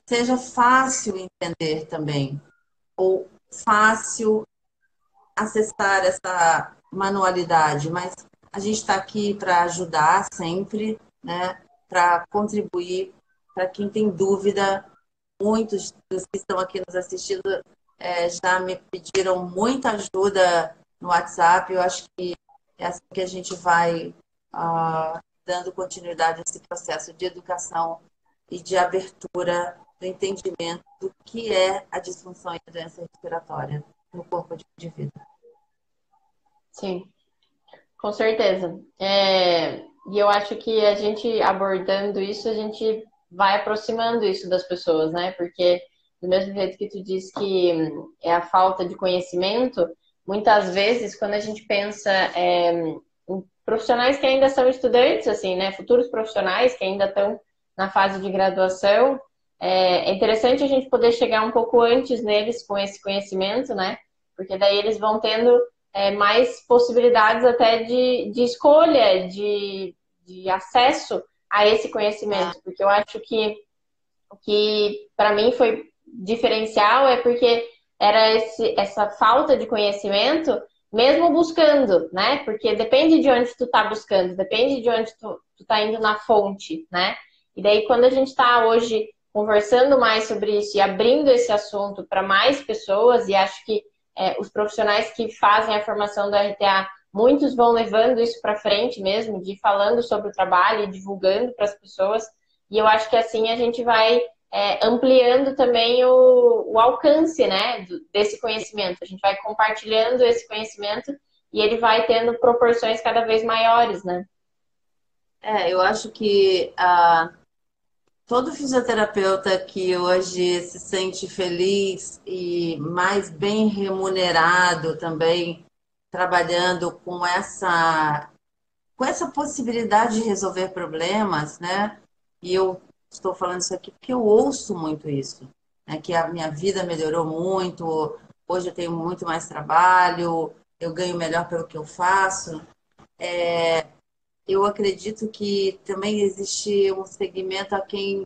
seja fácil entender também ou fácil acessar essa manualidade, mas a gente está aqui para ajudar sempre, né? Para contribuir para quem tem dúvida. Muitos dos que estão aqui nos assistindo já me pediram muita ajuda no WhatsApp. Eu acho que é assim que a gente vai dando continuidade a esse processo de educação e de abertura do entendimento do que é a disfunção e a doença respiratória no corpo de vida. Sim, com certeza. E eu acho que a gente abordando isso, a gente vai aproximando isso das pessoas, né? Porque do mesmo jeito que tu diz que é a falta de conhecimento, muitas vezes quando a gente pensa em profissionais que ainda são estudantes, assim, né? Futuros profissionais que ainda estão na fase de graduação, é interessante a gente poder chegar um pouco antes neles com esse conhecimento, né? Porque daí eles vão tendo mais possibilidades até de escolha, de acesso a esse conhecimento. Porque eu acho que o que para mim foi diferencial é porque era essa falta de conhecimento, mesmo buscando, né? Porque depende de onde tu tá buscando, depende de onde tu tá indo na fonte, né? E daí quando a gente está hoje conversando mais sobre isso e abrindo esse assunto para mais pessoas, e acho que os profissionais que fazem a formação do RTA, muitos vão levando isso para frente mesmo, de falando sobre o trabalho e divulgando para as pessoas. E eu acho que assim a gente vai ampliando também o alcance, né, desse conhecimento. A gente vai compartilhando esse conhecimento e ele vai tendo proporções cada vez maiores, né? Eu acho que todo fisioterapeuta que hoje se sente feliz e mais bem remunerado também, trabalhando com essa possibilidade de resolver problemas, né? E eu estou falando isso aqui porque eu ouço muito isso, né? Que a minha vida melhorou muito, hoje eu tenho muito mais trabalho, eu ganho melhor pelo que eu faço. Eu acredito que também existe um segmento a quem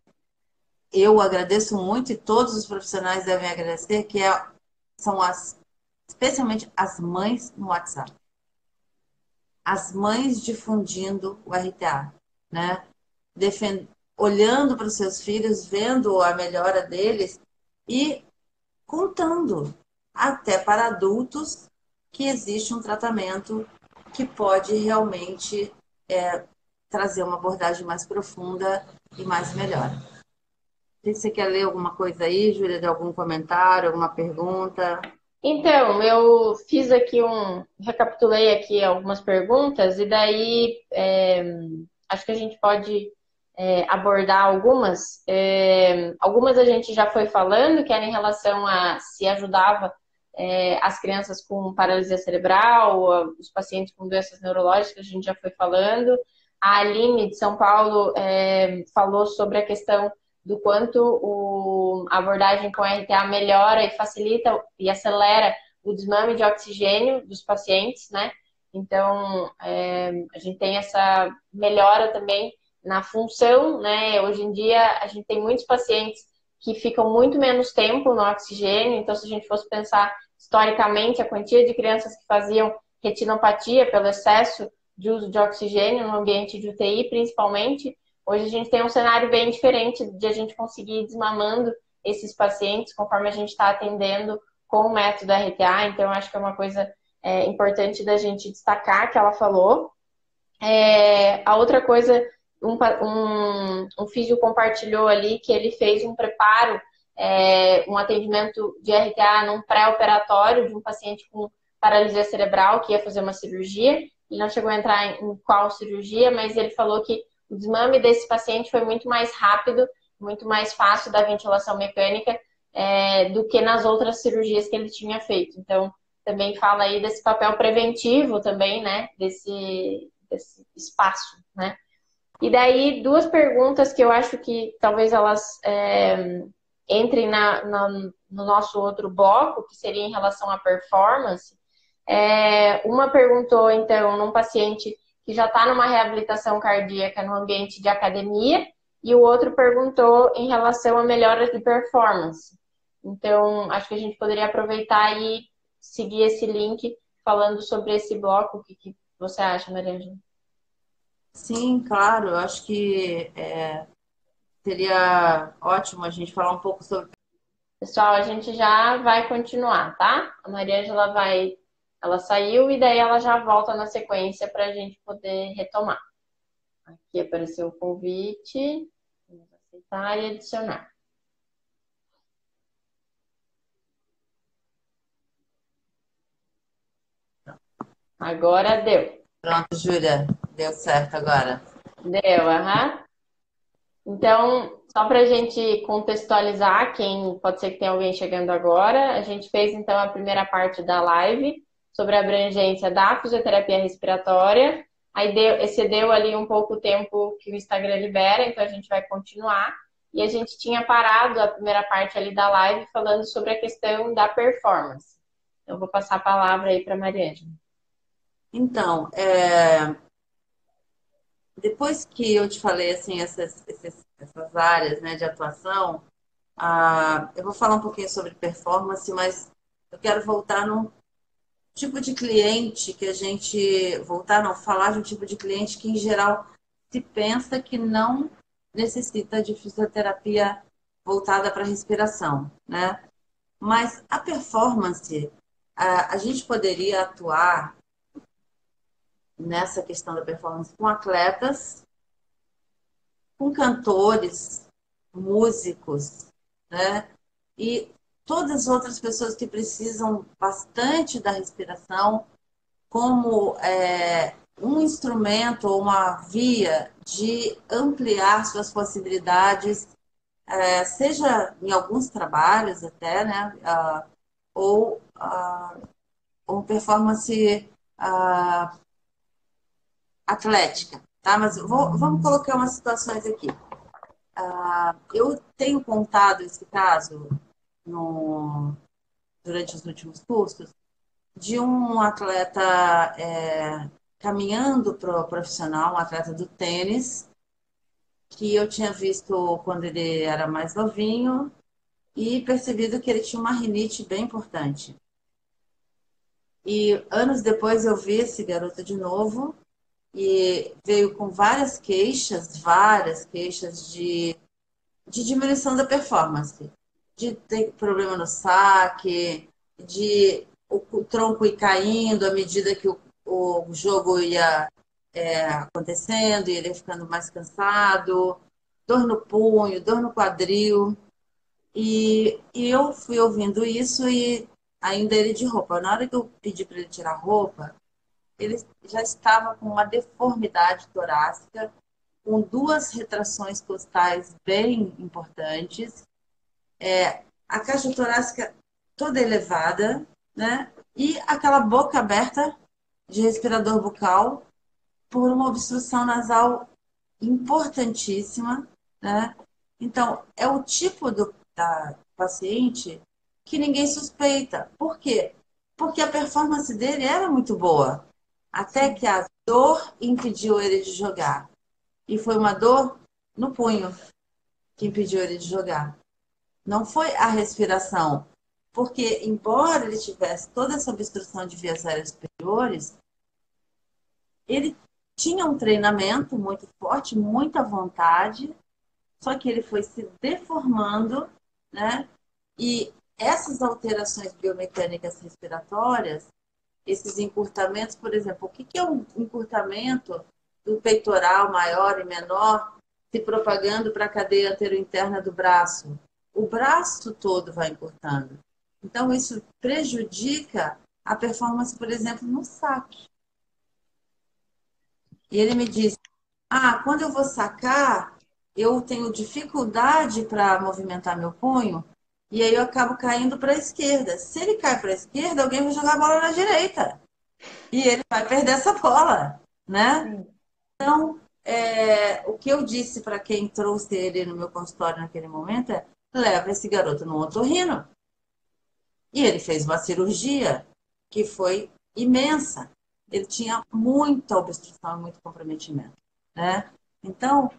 eu agradeço muito e todos os profissionais devem agradecer, são especialmente as mães no WhatsApp. As mães difundindo o RTA, né? Olhando para os seus filhos, vendo a melhora deles e contando até para adultos que existe um tratamento que pode realmente trazer uma abordagem mais profunda e mais melhor. Você quer ler alguma coisa aí, Júlia, de algum comentário, alguma pergunta? Então, eu fiz aqui recapitulei aqui algumas perguntas e daí acho que a gente pode abordar algumas. Algumas a gente já foi falando, que era em relação a se ajudava as crianças com paralisia cerebral, os pacientes com doenças neurológicas, a gente já foi falando. A Aline de São Paulo falou sobre a questão do quanto a abordagem com RTA melhora e facilita e acelera o desmame de oxigênio dos pacientes, né? Então, a gente tem essa melhora também na função, né? Hoje em dia, a gente tem muitos pacientes que ficam muito menos tempo no oxigênio, então se a gente fosse pensar historicamente, a quantia de crianças que faziam retinopatia pelo excesso de uso de oxigênio no ambiente de UTI, principalmente, hoje a gente tem um cenário bem diferente de a gente conseguir ir desmamando esses pacientes conforme a gente está atendendo com o método RTA, então eu acho que é uma coisa importante da gente destacar que ela falou. A outra coisa, um físio compartilhou ali que ele fez um preparo, um atendimento de RTA num pré-operatório de um paciente com paralisia cerebral que ia fazer uma cirurgia. Ele não chegou a entrar em qual cirurgia, mas ele falou que o desmame desse paciente foi muito mais rápido, muito mais fácil da ventilação mecânica do que nas outras cirurgias que ele tinha feito. Então, também fala aí desse papel preventivo também, né? Desse espaço, né? E daí, duas perguntas que eu acho que talvez elas entrem no nosso outro bloco, que seria em relação à performance. Uma perguntou, então, num paciente que já está numa reabilitação cardíaca no ambiente de academia, e o outro perguntou em relação a melhora de performance. Então, acho que a gente poderia aproveitar e seguir esse link falando sobre esse bloco. O que você acha, Mariângela? Sim, claro, eu acho que seria ótimo a gente falar um pouco sobre. Pessoal, a gente já vai continuar, tá? A Mariângela ela saiu e daí ela já volta na sequência para a gente poder retomar. Aqui apareceu o convite. Vamos aceitar e adicionar. Agora deu. Pronto, Júlia, deu certo agora. Deu, aham. Então, só para a gente contextualizar, quem pode ser que tenha alguém chegando agora, a gente fez então a primeira parte da live sobre a abrangência da fisioterapia respiratória. Aí excedeu ali um pouco o tempo que o Instagram libera, então a gente vai continuar. E a gente tinha parado a primeira parte ali da live falando sobre a questão da performance. Então, eu vou passar a palavra aí para a Mariângela. Então, depois que eu te falei assim, essas áreas, né, de atuação, eu vou falar um pouquinho sobre performance, mas eu quero voltar num tipo de cliente que a gente. Voltar, não, falar de um tipo de cliente que, em geral, se pensa que não necessita de fisioterapia voltada para a respiração, né? Mas a performance, a gente poderia atuar nessa questão da performance com atletas, com cantores, músicos, né? E todas as outras pessoas que precisam bastante da respiração como um instrumento ou uma via de ampliar suas possibilidades, seja em alguns trabalhos até, né? Ou ou performance atlética, tá? Mas vamos colocar umas situações aqui. Eu tenho contado esse caso durante os últimos cursos de um atleta caminhando para o profissional, um atleta do tênis, que eu tinha visto quando ele era mais novinho e percebido que ele tinha uma rinite bem importante. E anos depois eu vi esse garoto de novo e veio com várias queixas de diminuição da performance, de ter problema no saque, de o tronco ir caindo à medida que o jogo ia acontecendo e ele ia ficando mais cansado, dor no punho, dor no quadril. E eu fui ouvindo isso e ainda ele de roupa. Na hora que eu pedi para ele tirar a roupa, ele já estava com uma deformidade torácica, com duas retrações costais bem importantes, a caixa torácica toda elevada, né? E aquela boca aberta de respirador bucal por uma obstrução nasal importantíssima, né? Então, é o tipo da paciente que ninguém suspeita. Por quê? Porque a performance dele era muito boa, até que a dor impediu ele de jogar. E foi uma dor no punho que impediu ele de jogar. Não foi a respiração, porque embora ele tivesse toda essa obstrução de vias aéreas superiores, ele tinha um treinamento muito forte, muita vontade, só que ele foi se deformando, né? E essas alterações biomecânicas respiratórias, esses encurtamentos, por exemplo, o que é um encurtamento do peitoral maior e menor se propagando para a cadeia anterointerna do braço? O braço todo vai encurtando. Então, isso prejudica a performance, por exemplo, no saque. E ele me disse, quando eu vou sacar, eu tenho dificuldade para movimentar meu punho, E aí eu acabo caindo para a esquerda. Se ele cai para a esquerda, alguém vai jogar a bola na direita. E ele vai perder essa bola, né? Sim. Então, o que eu disse para quem trouxe ele no meu consultório naquele momento é: leva esse garoto no otorrino. E ele fez uma cirurgia que foi imensa. Ele tinha muita obstrução e muito comprometimento, né? Então,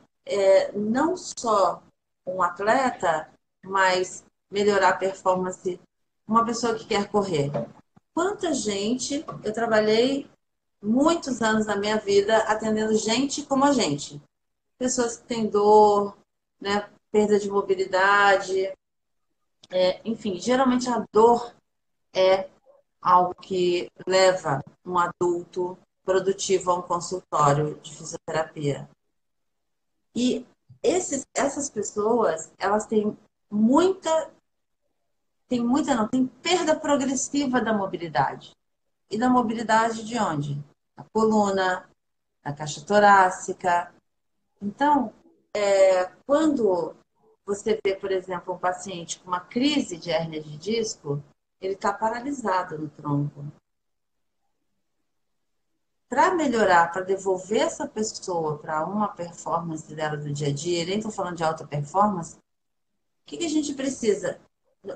não só um atleta, mas melhorar a performance, uma pessoa que quer correr. Quanta gente, eu trabalhei muitos anos da minha vida atendendo gente como a gente. Pessoas que têm dor, né, perda de mobilidade, enfim, geralmente a dor é algo que leva um adulto produtivo a um consultório de fisioterapia. E essas pessoas, elas têm perda progressiva da mobilidade. E da mobilidade de onde? Da coluna, da caixa torácica. Então, quando você vê, por exemplo, um paciente com uma crise de hérnia de disco, ele está paralisado no tronco. Para melhorar, para devolver essa pessoa para uma performance dela do dia a dia, nem estou falando de alta performance, o que a gente precisa?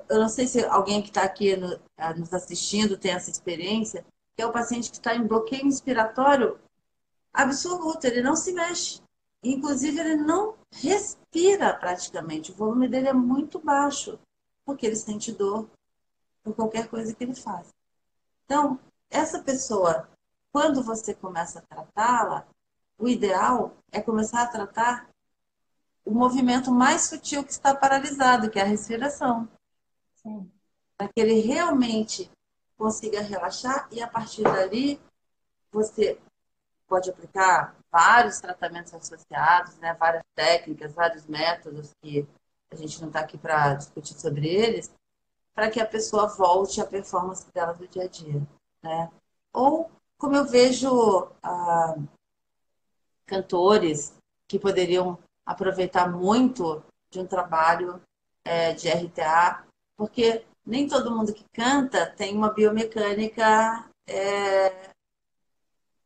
Eu não sei se alguém que está aqui nos assistindo tem essa experiência, que é o paciente que está em bloqueio inspiratório absoluto, ele não se mexe. Inclusive, ele não respira praticamente. O volume dele é muito baixo, porque ele sente dor por qualquer coisa que ele faz. Então, essa pessoa, quando você começa a tratá-la, o ideal é começar a tratar o movimento mais sutil que está paralisado, que é a respiração. Sim. Para que ele realmente consiga relaxar e, a partir dali, você pode aplicar vários tratamentos associados, né, várias técnicas, vários métodos que a gente não está aqui para discutir sobre eles, para que a pessoa volte à performance dela do dia a dia, né? Ou como eu vejo cantores que poderiam aproveitar muito de um trabalho de RTA, porque nem todo mundo que canta tem uma biomecânica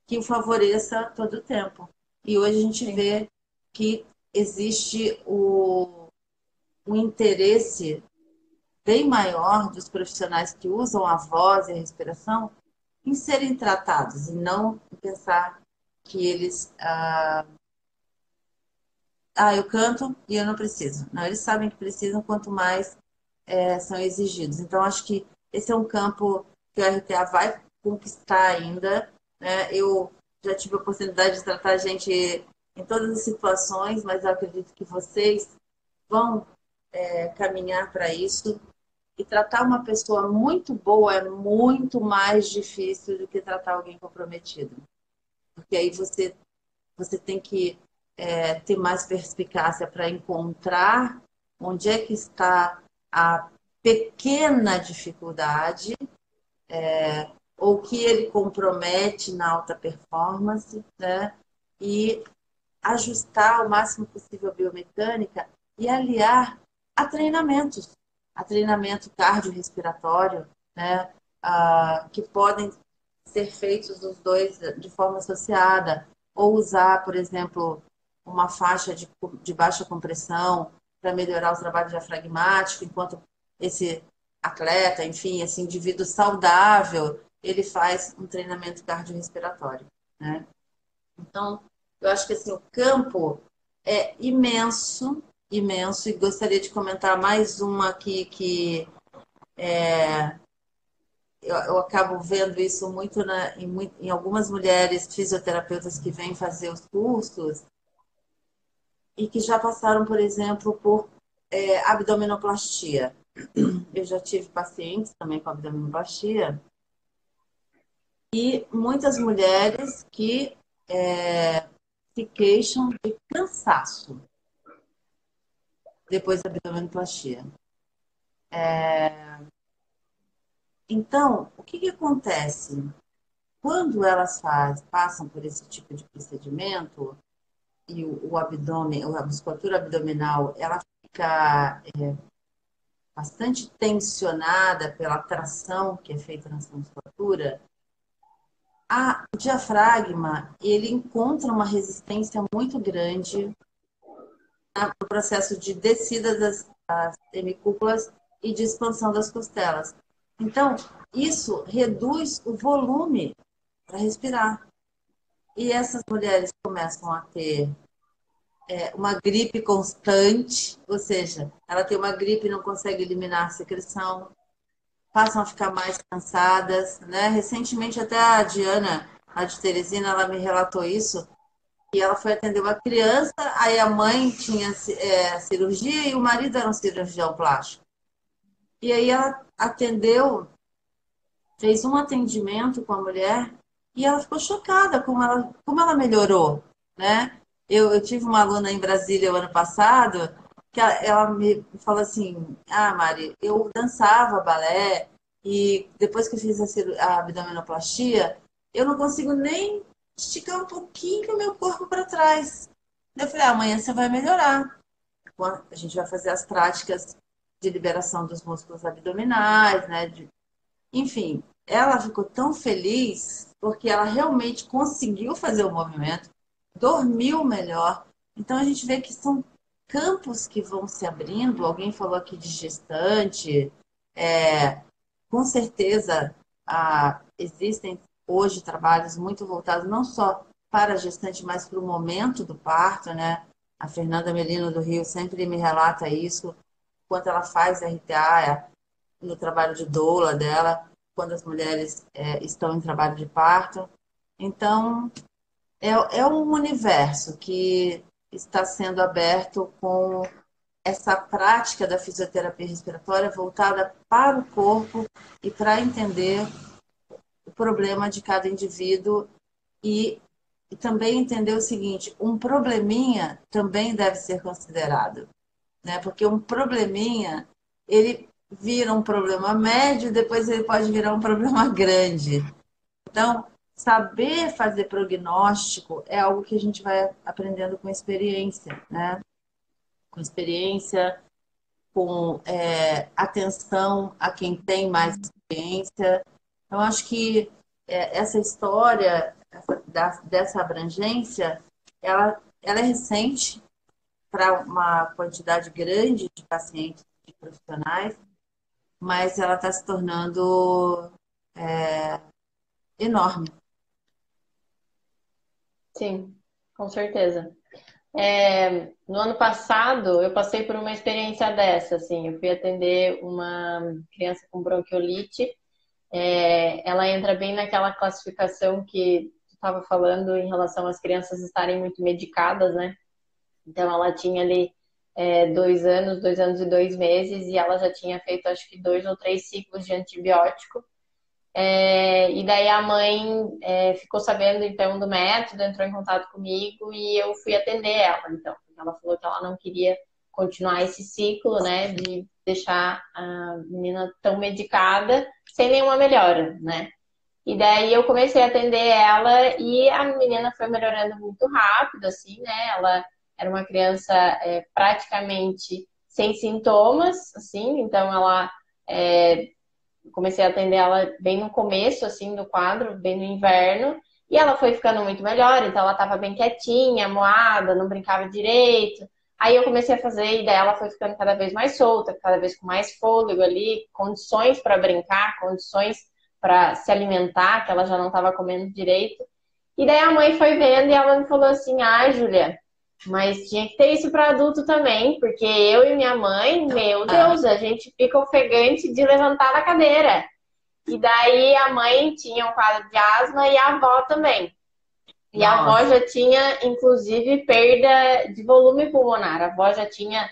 que o favoreça todo o tempo. E hoje a gente Sim. vê que existe um interesse bem maior dos profissionais que usam a voz e a respiração em serem tratados e não pensar que eles eu canto e eu não preciso. Não, eles sabem que precisam, quanto mais são exigidos. Então, acho que esse é um campo que o RTA vai conquistar ainda, né? Eu já tive a oportunidade de tratar gente em todas as situações, mas eu acredito que vocês vão caminhar para isso. E tratar uma pessoa muito boa é muito mais difícil do que tratar alguém comprometido. Porque aí você tem que ter mais perspicácia para encontrar onde é que está a pequena dificuldade ou que ele compromete na alta performance, né? E ajustar o máximo possível a biomecânica e aliar a treinamento cardiorrespiratório, né? Que podem ser feitos os dois de forma associada, ou usar, por exemplo, uma faixa de baixa compressão para melhorar o trabalho diafragmático, enquanto esse atleta, enfim, esse indivíduo saudável, ele faz um treinamento cardiorrespiratório, né? Então, eu acho que assim, o campo é imenso, imenso, e gostaria de comentar mais uma aqui que eu acabo vendo isso muito em algumas mulheres fisioterapeutas que vêm fazer os cursos e que já passaram, por exemplo, por abdominoplastia. Eu já tive pacientes também com abdominoplastia e muitas mulheres que se queixam de cansaço depois da abdominoplastia. Então, o que acontece? Quando elas passam por esse tipo de procedimento e o abdômen, a musculatura abdominal, ela fica bastante tensionada pela tração que é feita nessa musculatura, o diafragma, ele encontra uma resistência muito grande no processo de descida das semicúpulas e de expansão das costelas. Então, isso reduz o volume para respirar. E essas mulheres começam a ter uma gripe constante, ou seja, ela tem uma gripe e não consegue eliminar a secreção, passam a ficar mais cansadas, né? Recentemente até a Diana, a de Teresina, ela me relatou isso, e ela foi atender uma criança, aí a mãe tinha cirurgia e o marido era um cirurgião plástico. E aí ela atendeu, fez um atendimento com a mulher e ela ficou chocada como ela melhorou, né? Eu tive uma aluna em Brasília o ano passado que ela me falou assim, Mari, eu dançava balé e depois que eu fiz a abdominoplastia, eu não consigo nem esticar um pouquinho o meu corpo para trás. Eu falei, amanhã você vai melhorar. A gente vai fazer as práticas de liberação dos músculos abdominais, né? Enfim, ela ficou tão feliz porque ela realmente conseguiu fazer o movimento, dormiu melhor. Então a gente vê que são campos que vão se abrindo. Alguém falou aqui de gestante. Com certeza existem hoje trabalhos muito voltados não só para a gestante, mas para o momento do parto, né? A Fernanda Melino do Rio sempre me relata isso, quanto ela faz RTA no trabalho de doula dela, quando as mulheres estão em trabalho de parto. Então, é um universo que está sendo aberto com essa prática da fisioterapia respiratória voltada para o corpo e para entender o problema de cada indivíduo e também entender o seguinte, um probleminha também deve ser considerado, né? Porque um probleminha, ele vira um problema médio, depois ele pode virar um problema grande. Então, saber fazer prognóstico é algo que a gente vai aprendendo com experiência, né? Com experiência, com atenção a quem tem mais experiência. Então, acho que essa história dessa abrangência, ela é recente para uma quantidade grande de pacientes e profissionais, mas ela está se tornando enorme. Sim, com certeza. No ano passado, eu passei por uma experiência dessa, assim, eu fui atender uma criança com bronquiolite. Ela entra bem naquela classificação que tu estava falando em relação às crianças estarem muito medicadas, né? Então, ela tinha ali 2 anos, 2 anos e 2 meses, e ela já tinha feito, acho que 2 ou 3 ciclos de antibiótico. E daí a mãe ficou sabendo então do método, entrou em contato comigo e eu fui atender ela. Então, ela falou que ela não queria continuar esse ciclo, né, de deixar a menina tão medicada sem nenhuma melhora, né? E daí eu comecei a atender ela e a menina foi melhorando muito rápido, assim, né? Ela era uma criança praticamente sem sintomas, assim, então ela comecei a atender ela bem no começo, assim, do quadro, bem no inverno, e ela foi ficando muito melhor, então ela estava bem quietinha, moada, não brincava direito. Aí eu comecei a fazer e daí ela foi ficando cada vez mais solta, cada vez com mais fôlego ali, condições para brincar, condições para se alimentar, que ela já não estava comendo direito. E daí a mãe foi vendo e ela me falou assim: Júlia, mas tinha que ter isso para adulto também, porque eu e minha mãe, meu Deus, a gente fica ofegante de levantar da cadeira. E daí a mãe tinha um quadro de asma e a avó também. E a avó já tinha, inclusive, perda de volume pulmonar. A avó já tinha,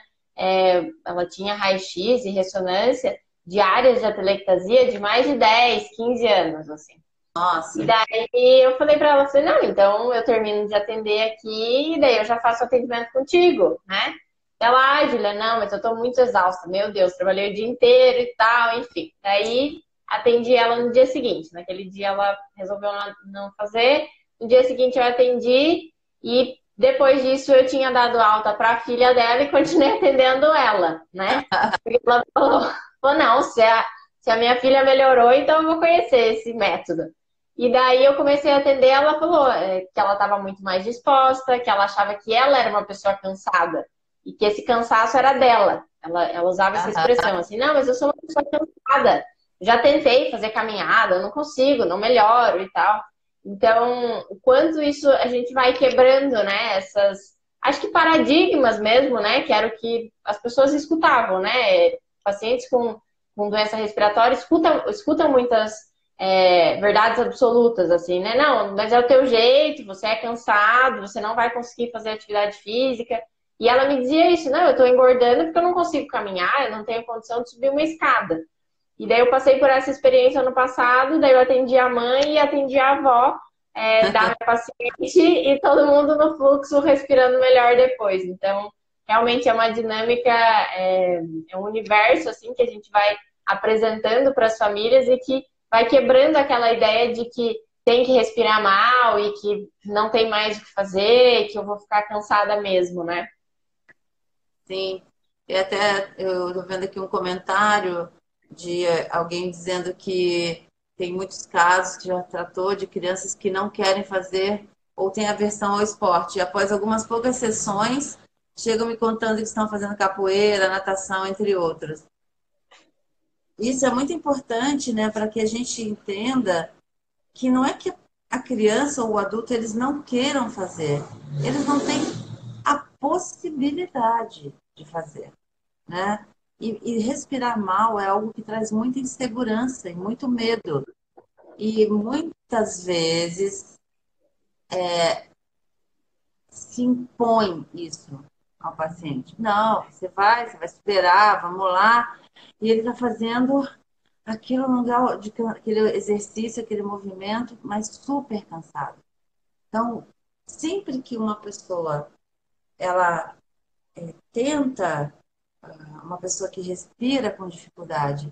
ela tinha raio-x e ressonância de áreas de atelectasia de mais de 10, 15 anos, assim. Nossa. E daí eu falei pra ela, falei, não, então eu termino de atender aqui e daí eu já faço atendimento contigo, né? Ela, Julia, não, mas eu tô muito exausta, meu Deus, trabalhei o dia inteiro e tal, enfim. Daí atendi ela no dia seguinte, naquele dia ela resolveu não fazer, no dia seguinte eu atendi e Depois disso, eu tinha dado alta para a filha dela e continuei atendendo ela, né? Porque ela falou, não, se a minha filha melhorou, então eu vou conhecer esse método. E daí eu comecei a atender, ela falou que ela estava muito mais disposta, que ela achava que ela era uma pessoa cansada e que esse cansaço era dela. Ela usava essa Aham. expressão assim, não, mas eu sou uma pessoa cansada. Já tentei fazer caminhada, não consigo, não melhoro e tal. Então, o quanto isso a gente vai quebrando, né? Acho que paradigmas mesmo, né? Que era o que as pessoas escutavam, né? Pacientes com doença respiratória escutam muitas verdades absolutas, assim, né? Não, mas é o teu jeito, você é cansado, você não vai conseguir fazer atividade física. E ela me dizia isso, não, eu tô engordando porque eu não consigo caminhar, eu não tenho condição de subir uma escada. E daí eu passei por essa experiência ano passado, daí eu atendi a mãe e atendi a avó da minha paciente e todo mundo no fluxo respirando melhor depois. Então, realmente é uma dinâmica, é um universo assim que a gente vai apresentando para as famílias e que vai quebrando aquela ideia de que tem que respirar mal e que não tem mais o que fazer, que eu vou ficar cansada mesmo, né? Sim. E até eu estou vendo aqui um comentário de alguém dizendo que tem muitos casos que já tratou de crianças que não querem fazer ou têm aversão ao esporte. E após algumas poucas sessões, chegam me contando que estão fazendo capoeira, natação, entre outros. Isso é muito importante, né, para que a gente entenda que não é que a criança ou o adulto eles não queiram fazer, eles não têm a possibilidade de fazer, né? E respirar mal é algo que traz muita insegurança e muito medo. E muitas vezes se impõe isso ao paciente. Não, você vai esperar, vamos lá. E ele está fazendo aquilo no lugar de aquele exercício, aquele movimento, mas super cansado. Então, sempre que uma pessoa ela tenta, uma pessoa que respira com dificuldade,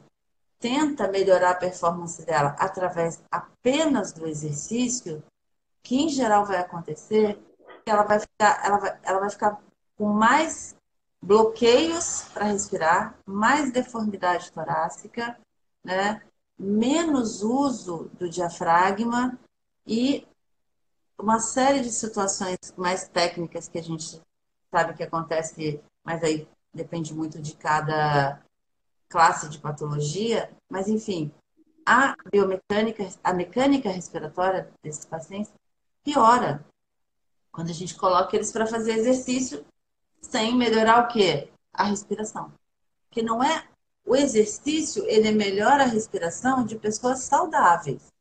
tenta melhorar a performance dela através apenas do exercício, que em geral vai acontecer, ela vai ficar com mais bloqueios para respirar, mais deformidade torácica, né? Menos uso do diafragma e uma série de situações mais técnicas que a gente sabe que acontece, mas aí depende muito de cada classe de patologia, mas enfim, a biomecânica, a mecânica respiratória desses pacientes piora quando a gente coloca eles para fazer exercício sem melhorar o quê? A respiração. Que não é o exercício, ele melhora a respiração de pessoas saudáveis.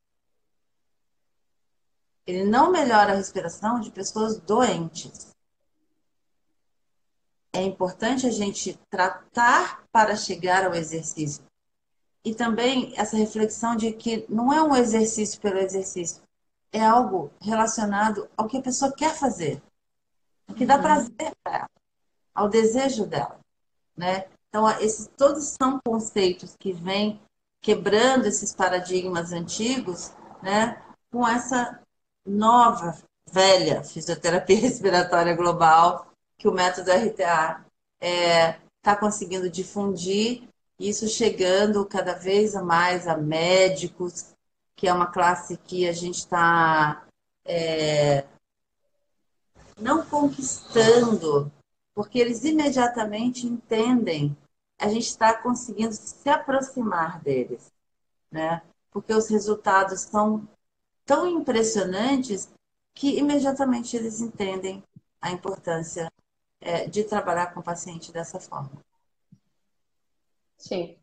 Ele não melhora a respiração de pessoas doentes. É importante a gente tratar para chegar ao exercício. E também essa reflexão de que não é um exercício pelo exercício, é algo relacionado ao que a pessoa quer fazer, o que dá prazer para ela, ao desejo dela, né? Então, esses todos são conceitos que vêm quebrando esses paradigmas antigos, né? Com essa nova, velha fisioterapia respiratória global que o método RTA está conseguindo difundir, isso chegando cada vez mais a médicos, que é uma classe que a gente está não conquistando, porque eles imediatamente entendem, a gente está conseguindo se aproximar deles, né? Porque os resultados são tão impressionantes que imediatamente eles entendem a importância de trabalhar com o paciente dessa forma. Sim.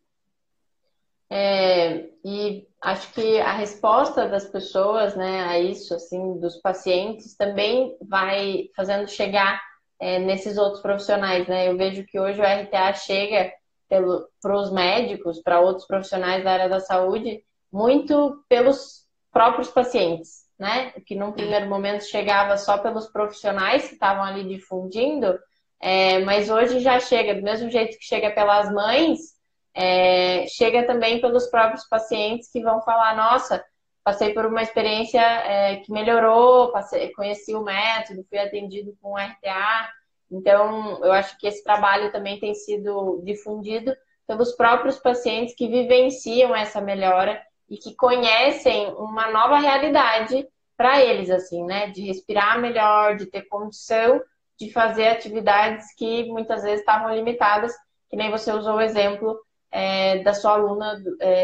E acho que a resposta das pessoas, né, a isso, assim, dos pacientes, também vai fazendo chegar nesses outros profissionais, né? Eu vejo que hoje o RTA chega para os médicos, para outros profissionais da área da saúde, muito pelos próprios pacientes, né? O que num primeiro momento chegava só pelos profissionais que estavam ali difundindo, mas hoje já chega, do mesmo jeito que chega pelas mães, chega também pelos próprios pacientes que vão falar, nossa, passei por uma experiência que melhorou, conheci o método, fui atendido com RTA. Então, eu acho que esse trabalho também tem sido difundido pelos próprios pacientes que vivenciam essa melhora e que conhecem uma nova realidade para eles, assim, né? De respirar melhor, de ter condição de fazer atividades que muitas vezes estavam limitadas, que nem você usou o exemplo da sua aluna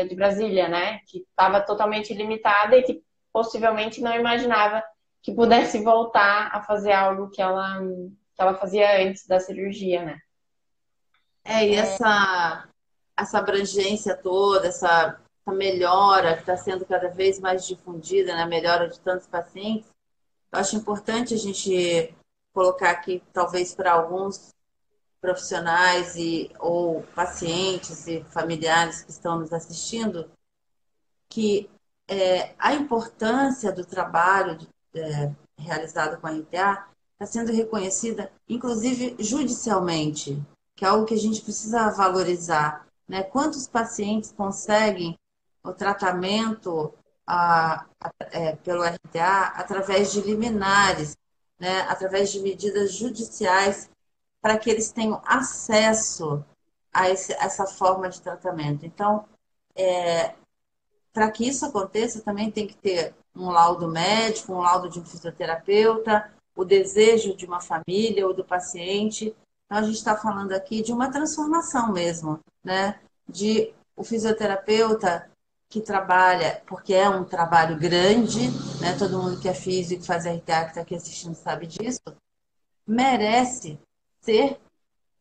de Brasília, né? Que estava totalmente limitada e que possivelmente não imaginava que pudesse voltar a fazer algo que ela fazia antes da cirurgia, né? E essa abrangência toda, essa melhora que está sendo cada vez mais difundida, né? A melhora de tantos pacientes, eu acho importante a gente colocar aqui, talvez para alguns profissionais ou pacientes e familiares que estão nos assistindo, que a importância do trabalho realizado com a RTA está sendo reconhecida, inclusive judicialmente, que é algo que a gente precisa valorizar, né? Quantos pacientes conseguem o tratamento pelo RTA através de liminares, né? Através de medidas judiciais, para que eles tenham acesso a essa forma de tratamento. Então, para que isso aconteça, também tem que ter um laudo médico, um laudo de um fisioterapeuta, o desejo de uma família ou do paciente. Então, a gente está falando aqui de uma transformação mesmo, né? De o fisioterapeuta que trabalha, porque é um trabalho grande, né? Todo mundo que é físico, que faz RTA, que está aqui assistindo, sabe disso, merece ser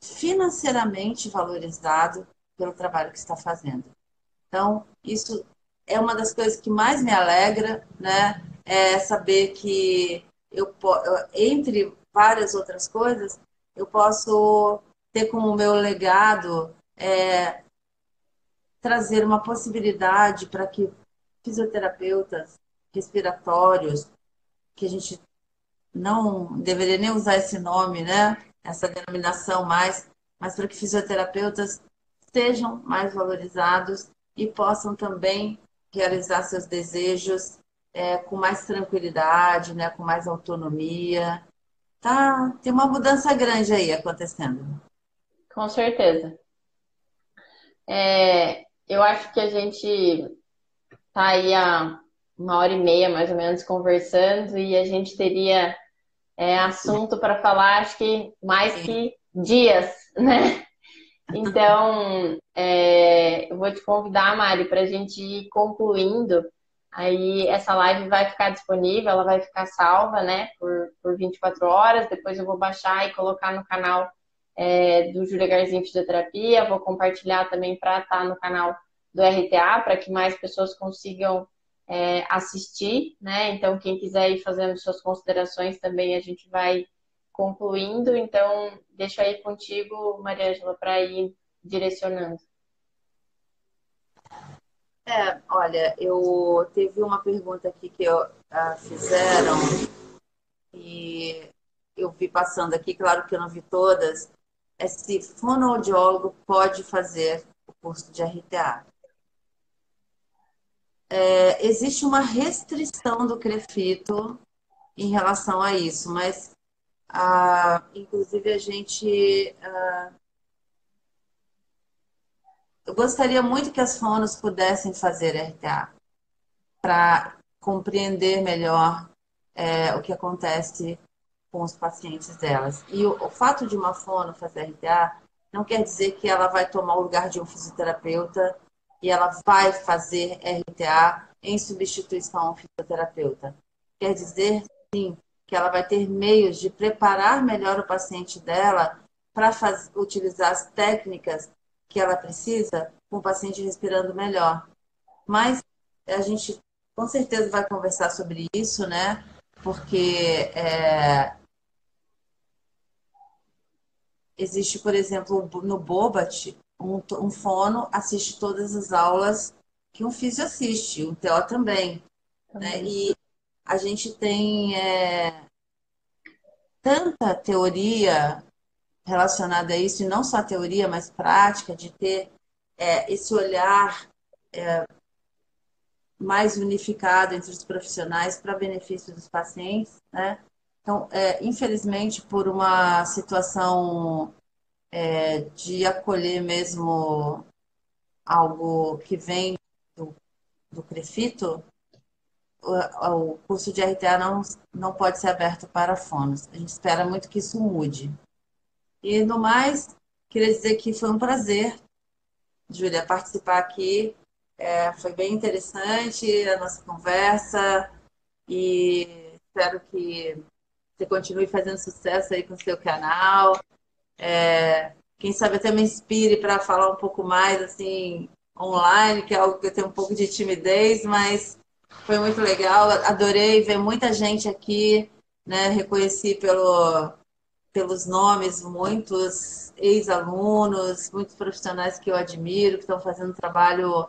financeiramente valorizado pelo trabalho que está fazendo. Então, isso é uma das coisas que mais me alegra, né? É saber que entre várias outras coisas, eu posso ter como meu legado trazer uma possibilidade para que fisioterapeutas respiratórios, que a gente não deveria nem usar esse nome, né? Essa denominação mais, mas para que fisioterapeutas sejam mais valorizados e possam também realizar seus desejos com mais tranquilidade, né? Com mais autonomia. Tá, tem uma mudança grande aí acontecendo. Com certeza. Eu acho que a gente tá aí há 1h30 mais ou menos conversando e a gente teria assunto para falar, acho que mais que dias, né? Então, eu vou te convidar, Mari, para a gente ir concluindo. Aí, essa live vai ficar disponível, ela vai ficar salva, né, por 24 horas. Depois eu vou baixar e colocar no canal do Júlia Garzinho Fisioterapia. Vou compartilhar também para estar no canal do RTA, para que mais pessoas consigam assistir, né? Então, quem quiser ir fazendo suas considerações também, a gente vai concluindo. Então, deixo aí contigo, Mariângela, para ir direcionando. Olha, teve uma pergunta aqui que fizeram e eu vi passando aqui, claro que eu não vi todas, se fonoaudiólogo pode fazer o curso de RTA. Existe uma restrição do CREFITO em relação a isso, mas inclusive eu gostaria muito que as fonos pudessem fazer RTA para compreender melhor o que acontece com os pacientes delas. E o fato de uma fono fazer RTA não quer dizer que ela vai tomar o lugar de um fisioterapeuta e ela vai fazer RTA em substituição a um fisioterapeuta. Quer dizer, sim, que ela vai ter meios de preparar melhor o paciente dela para utilizar as técnicas que ela precisa com o paciente respirando melhor. Mas a gente com certeza vai conversar sobre isso, né? Porque existe, por exemplo, no Bobat, um fono assiste todas as aulas que um físio assiste, um TO também. Né? E a gente tem tanta teoria relacionada a isso, e não só teoria, mas prática, de ter esse olhar mais unificado entre os profissionais para benefício dos pacientes, né? Então, infelizmente, por uma situação de acolher mesmo algo que vem do CREFITO, o curso de RTA não pode ser aberto para fonos. A gente espera muito que isso mude. E, no mais, queria dizer que foi um prazer, Júlia, participar aqui. Foi bem interessante a nossa conversa e espero que você continue fazendo sucesso aí com o seu canal. Quem sabe até me inspire para falar um pouco mais assim online, que é algo que eu tenho um pouco de timidez, mas foi muito legal. Adorei ver muita gente aqui, né? Reconheci pelos nomes muitos ex-alunos, muitos profissionais que eu admiro, que estão fazendo um trabalho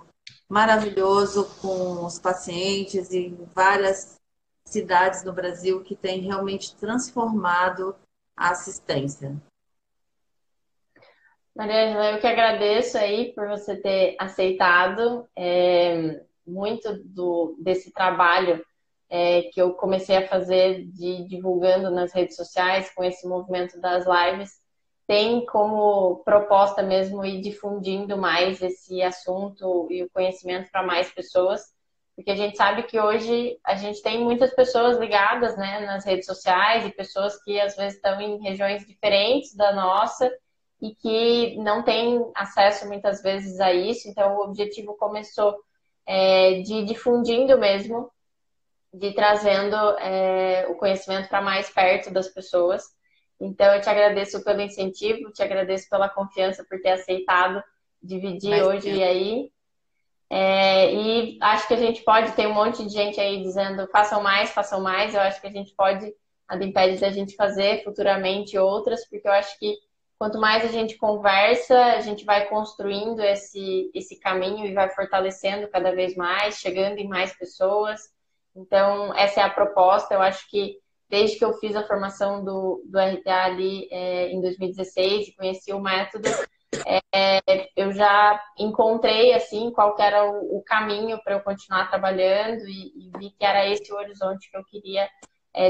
maravilhoso com os pacientes em várias cidades no Brasil que tem realmente transformado a assistência. Mariângela, eu que agradeço aí por você ter aceitado muito desse trabalho que eu comecei a fazer de divulgando nas redes sociais com esse movimento das lives. Tem como proposta mesmo ir difundindo mais esse assunto e o conhecimento para mais pessoas, porque a gente sabe que hoje a gente tem muitas pessoas ligadas, né, nas redes sociais e pessoas que às vezes estão em regiões diferentes da nossa e que não têm acesso muitas vezes a isso. Então, o objetivo começou de ir difundindo mesmo, de ir trazendo o conhecimento para mais perto das pessoas. Então, eu te agradeço pelo incentivo, te agradeço pela confiança por ter aceitado dividir hoje aí. E acho que a gente pode ter um monte de gente aí dizendo façam mais, façam mais. Eu acho que a gente pode, nada impede da gente fazer futuramente outras, porque eu acho que quanto mais a gente conversa, a gente vai construindo esse caminho e vai fortalecendo cada vez mais, chegando em mais pessoas. Então, essa é a proposta. Eu acho que desde que eu fiz a formação do RTA ali em 2016 e conheci o método, eu já encontrei assim qual que era o caminho para eu continuar trabalhando e vi que era esse o horizonte que eu queria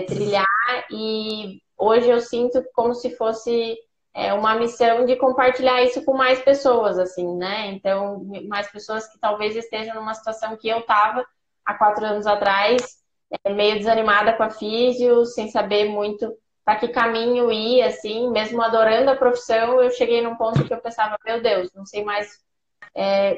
trilhar. E hoje eu sinto como se fosse uma missão de compartilhar isso com mais pessoas, assim, né? Então, mais pessoas que talvez estejam numa situação que eu estava há 4 anos atrás, meio desanimada com a físio, sem saber muito para que caminho ir, assim, mesmo adorando a profissão, eu cheguei num ponto que eu pensava, meu Deus, não sei mais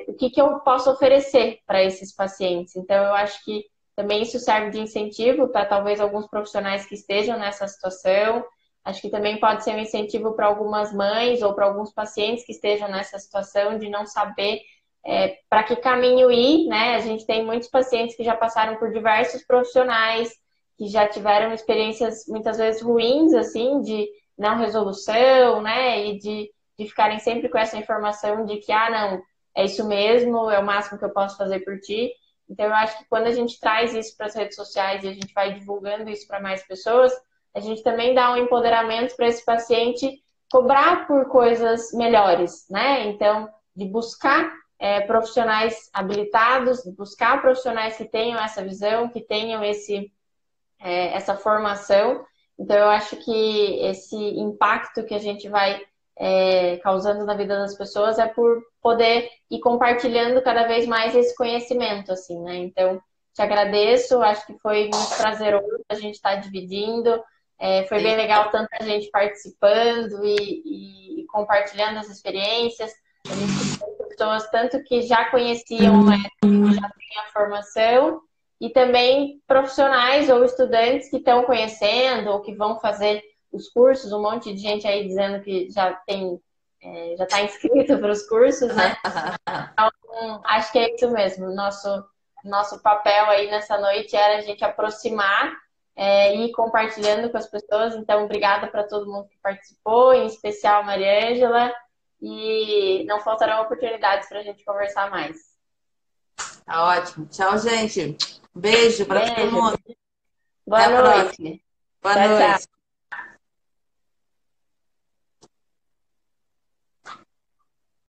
o que eu posso oferecer para esses pacientes. Então, eu acho que também isso serve de incentivo para talvez alguns profissionais que estejam nessa situação. Acho que também pode ser um incentivo para algumas mães ou para alguns pacientes que estejam nessa situação de não saber para que caminho ir, né? A gente tem muitos pacientes que já passaram por diversos profissionais, que já tiveram experiências muitas vezes ruins, assim, de não resolução, né? E de ficarem sempre com essa informação de que, não, é isso mesmo, é o máximo que eu posso fazer por ti. Então, eu acho que quando a gente traz isso para as redes sociais e a gente vai divulgando isso para mais pessoas, a gente também dá um empoderamento para esse paciente cobrar por coisas melhores, né? Então, de buscar profissionais habilitados, de buscar profissionais que tenham essa visão, que tenham essa formação. Então, eu acho que esse impacto que a gente vai causando na vida das pessoas é por poder ir compartilhando cada vez mais esse conhecimento, assim, né? Então, te agradeço, acho que foi muito prazeroso a gente estar dividindo, foi bem legal tanta gente participando e compartilhando as experiências. A gente tem pessoas tanto que já conheciam o método, que já têm a formação, e também profissionais ou estudantes que estão conhecendo ou que vão fazer os cursos, um monte de gente aí dizendo que já tem, já está inscrito para os cursos, né? Então, acho que é isso mesmo. Nosso papel aí nessa noite era a gente aproximar e ir compartilhando com as pessoas. Então, obrigada para todo mundo que participou, em especial a Mariângela, e não faltarão oportunidades para a gente conversar mais. Tá ótimo. Tchau, gente. Beijo para todo mundo. Boa noite. Boa Tchau, noite. tchau.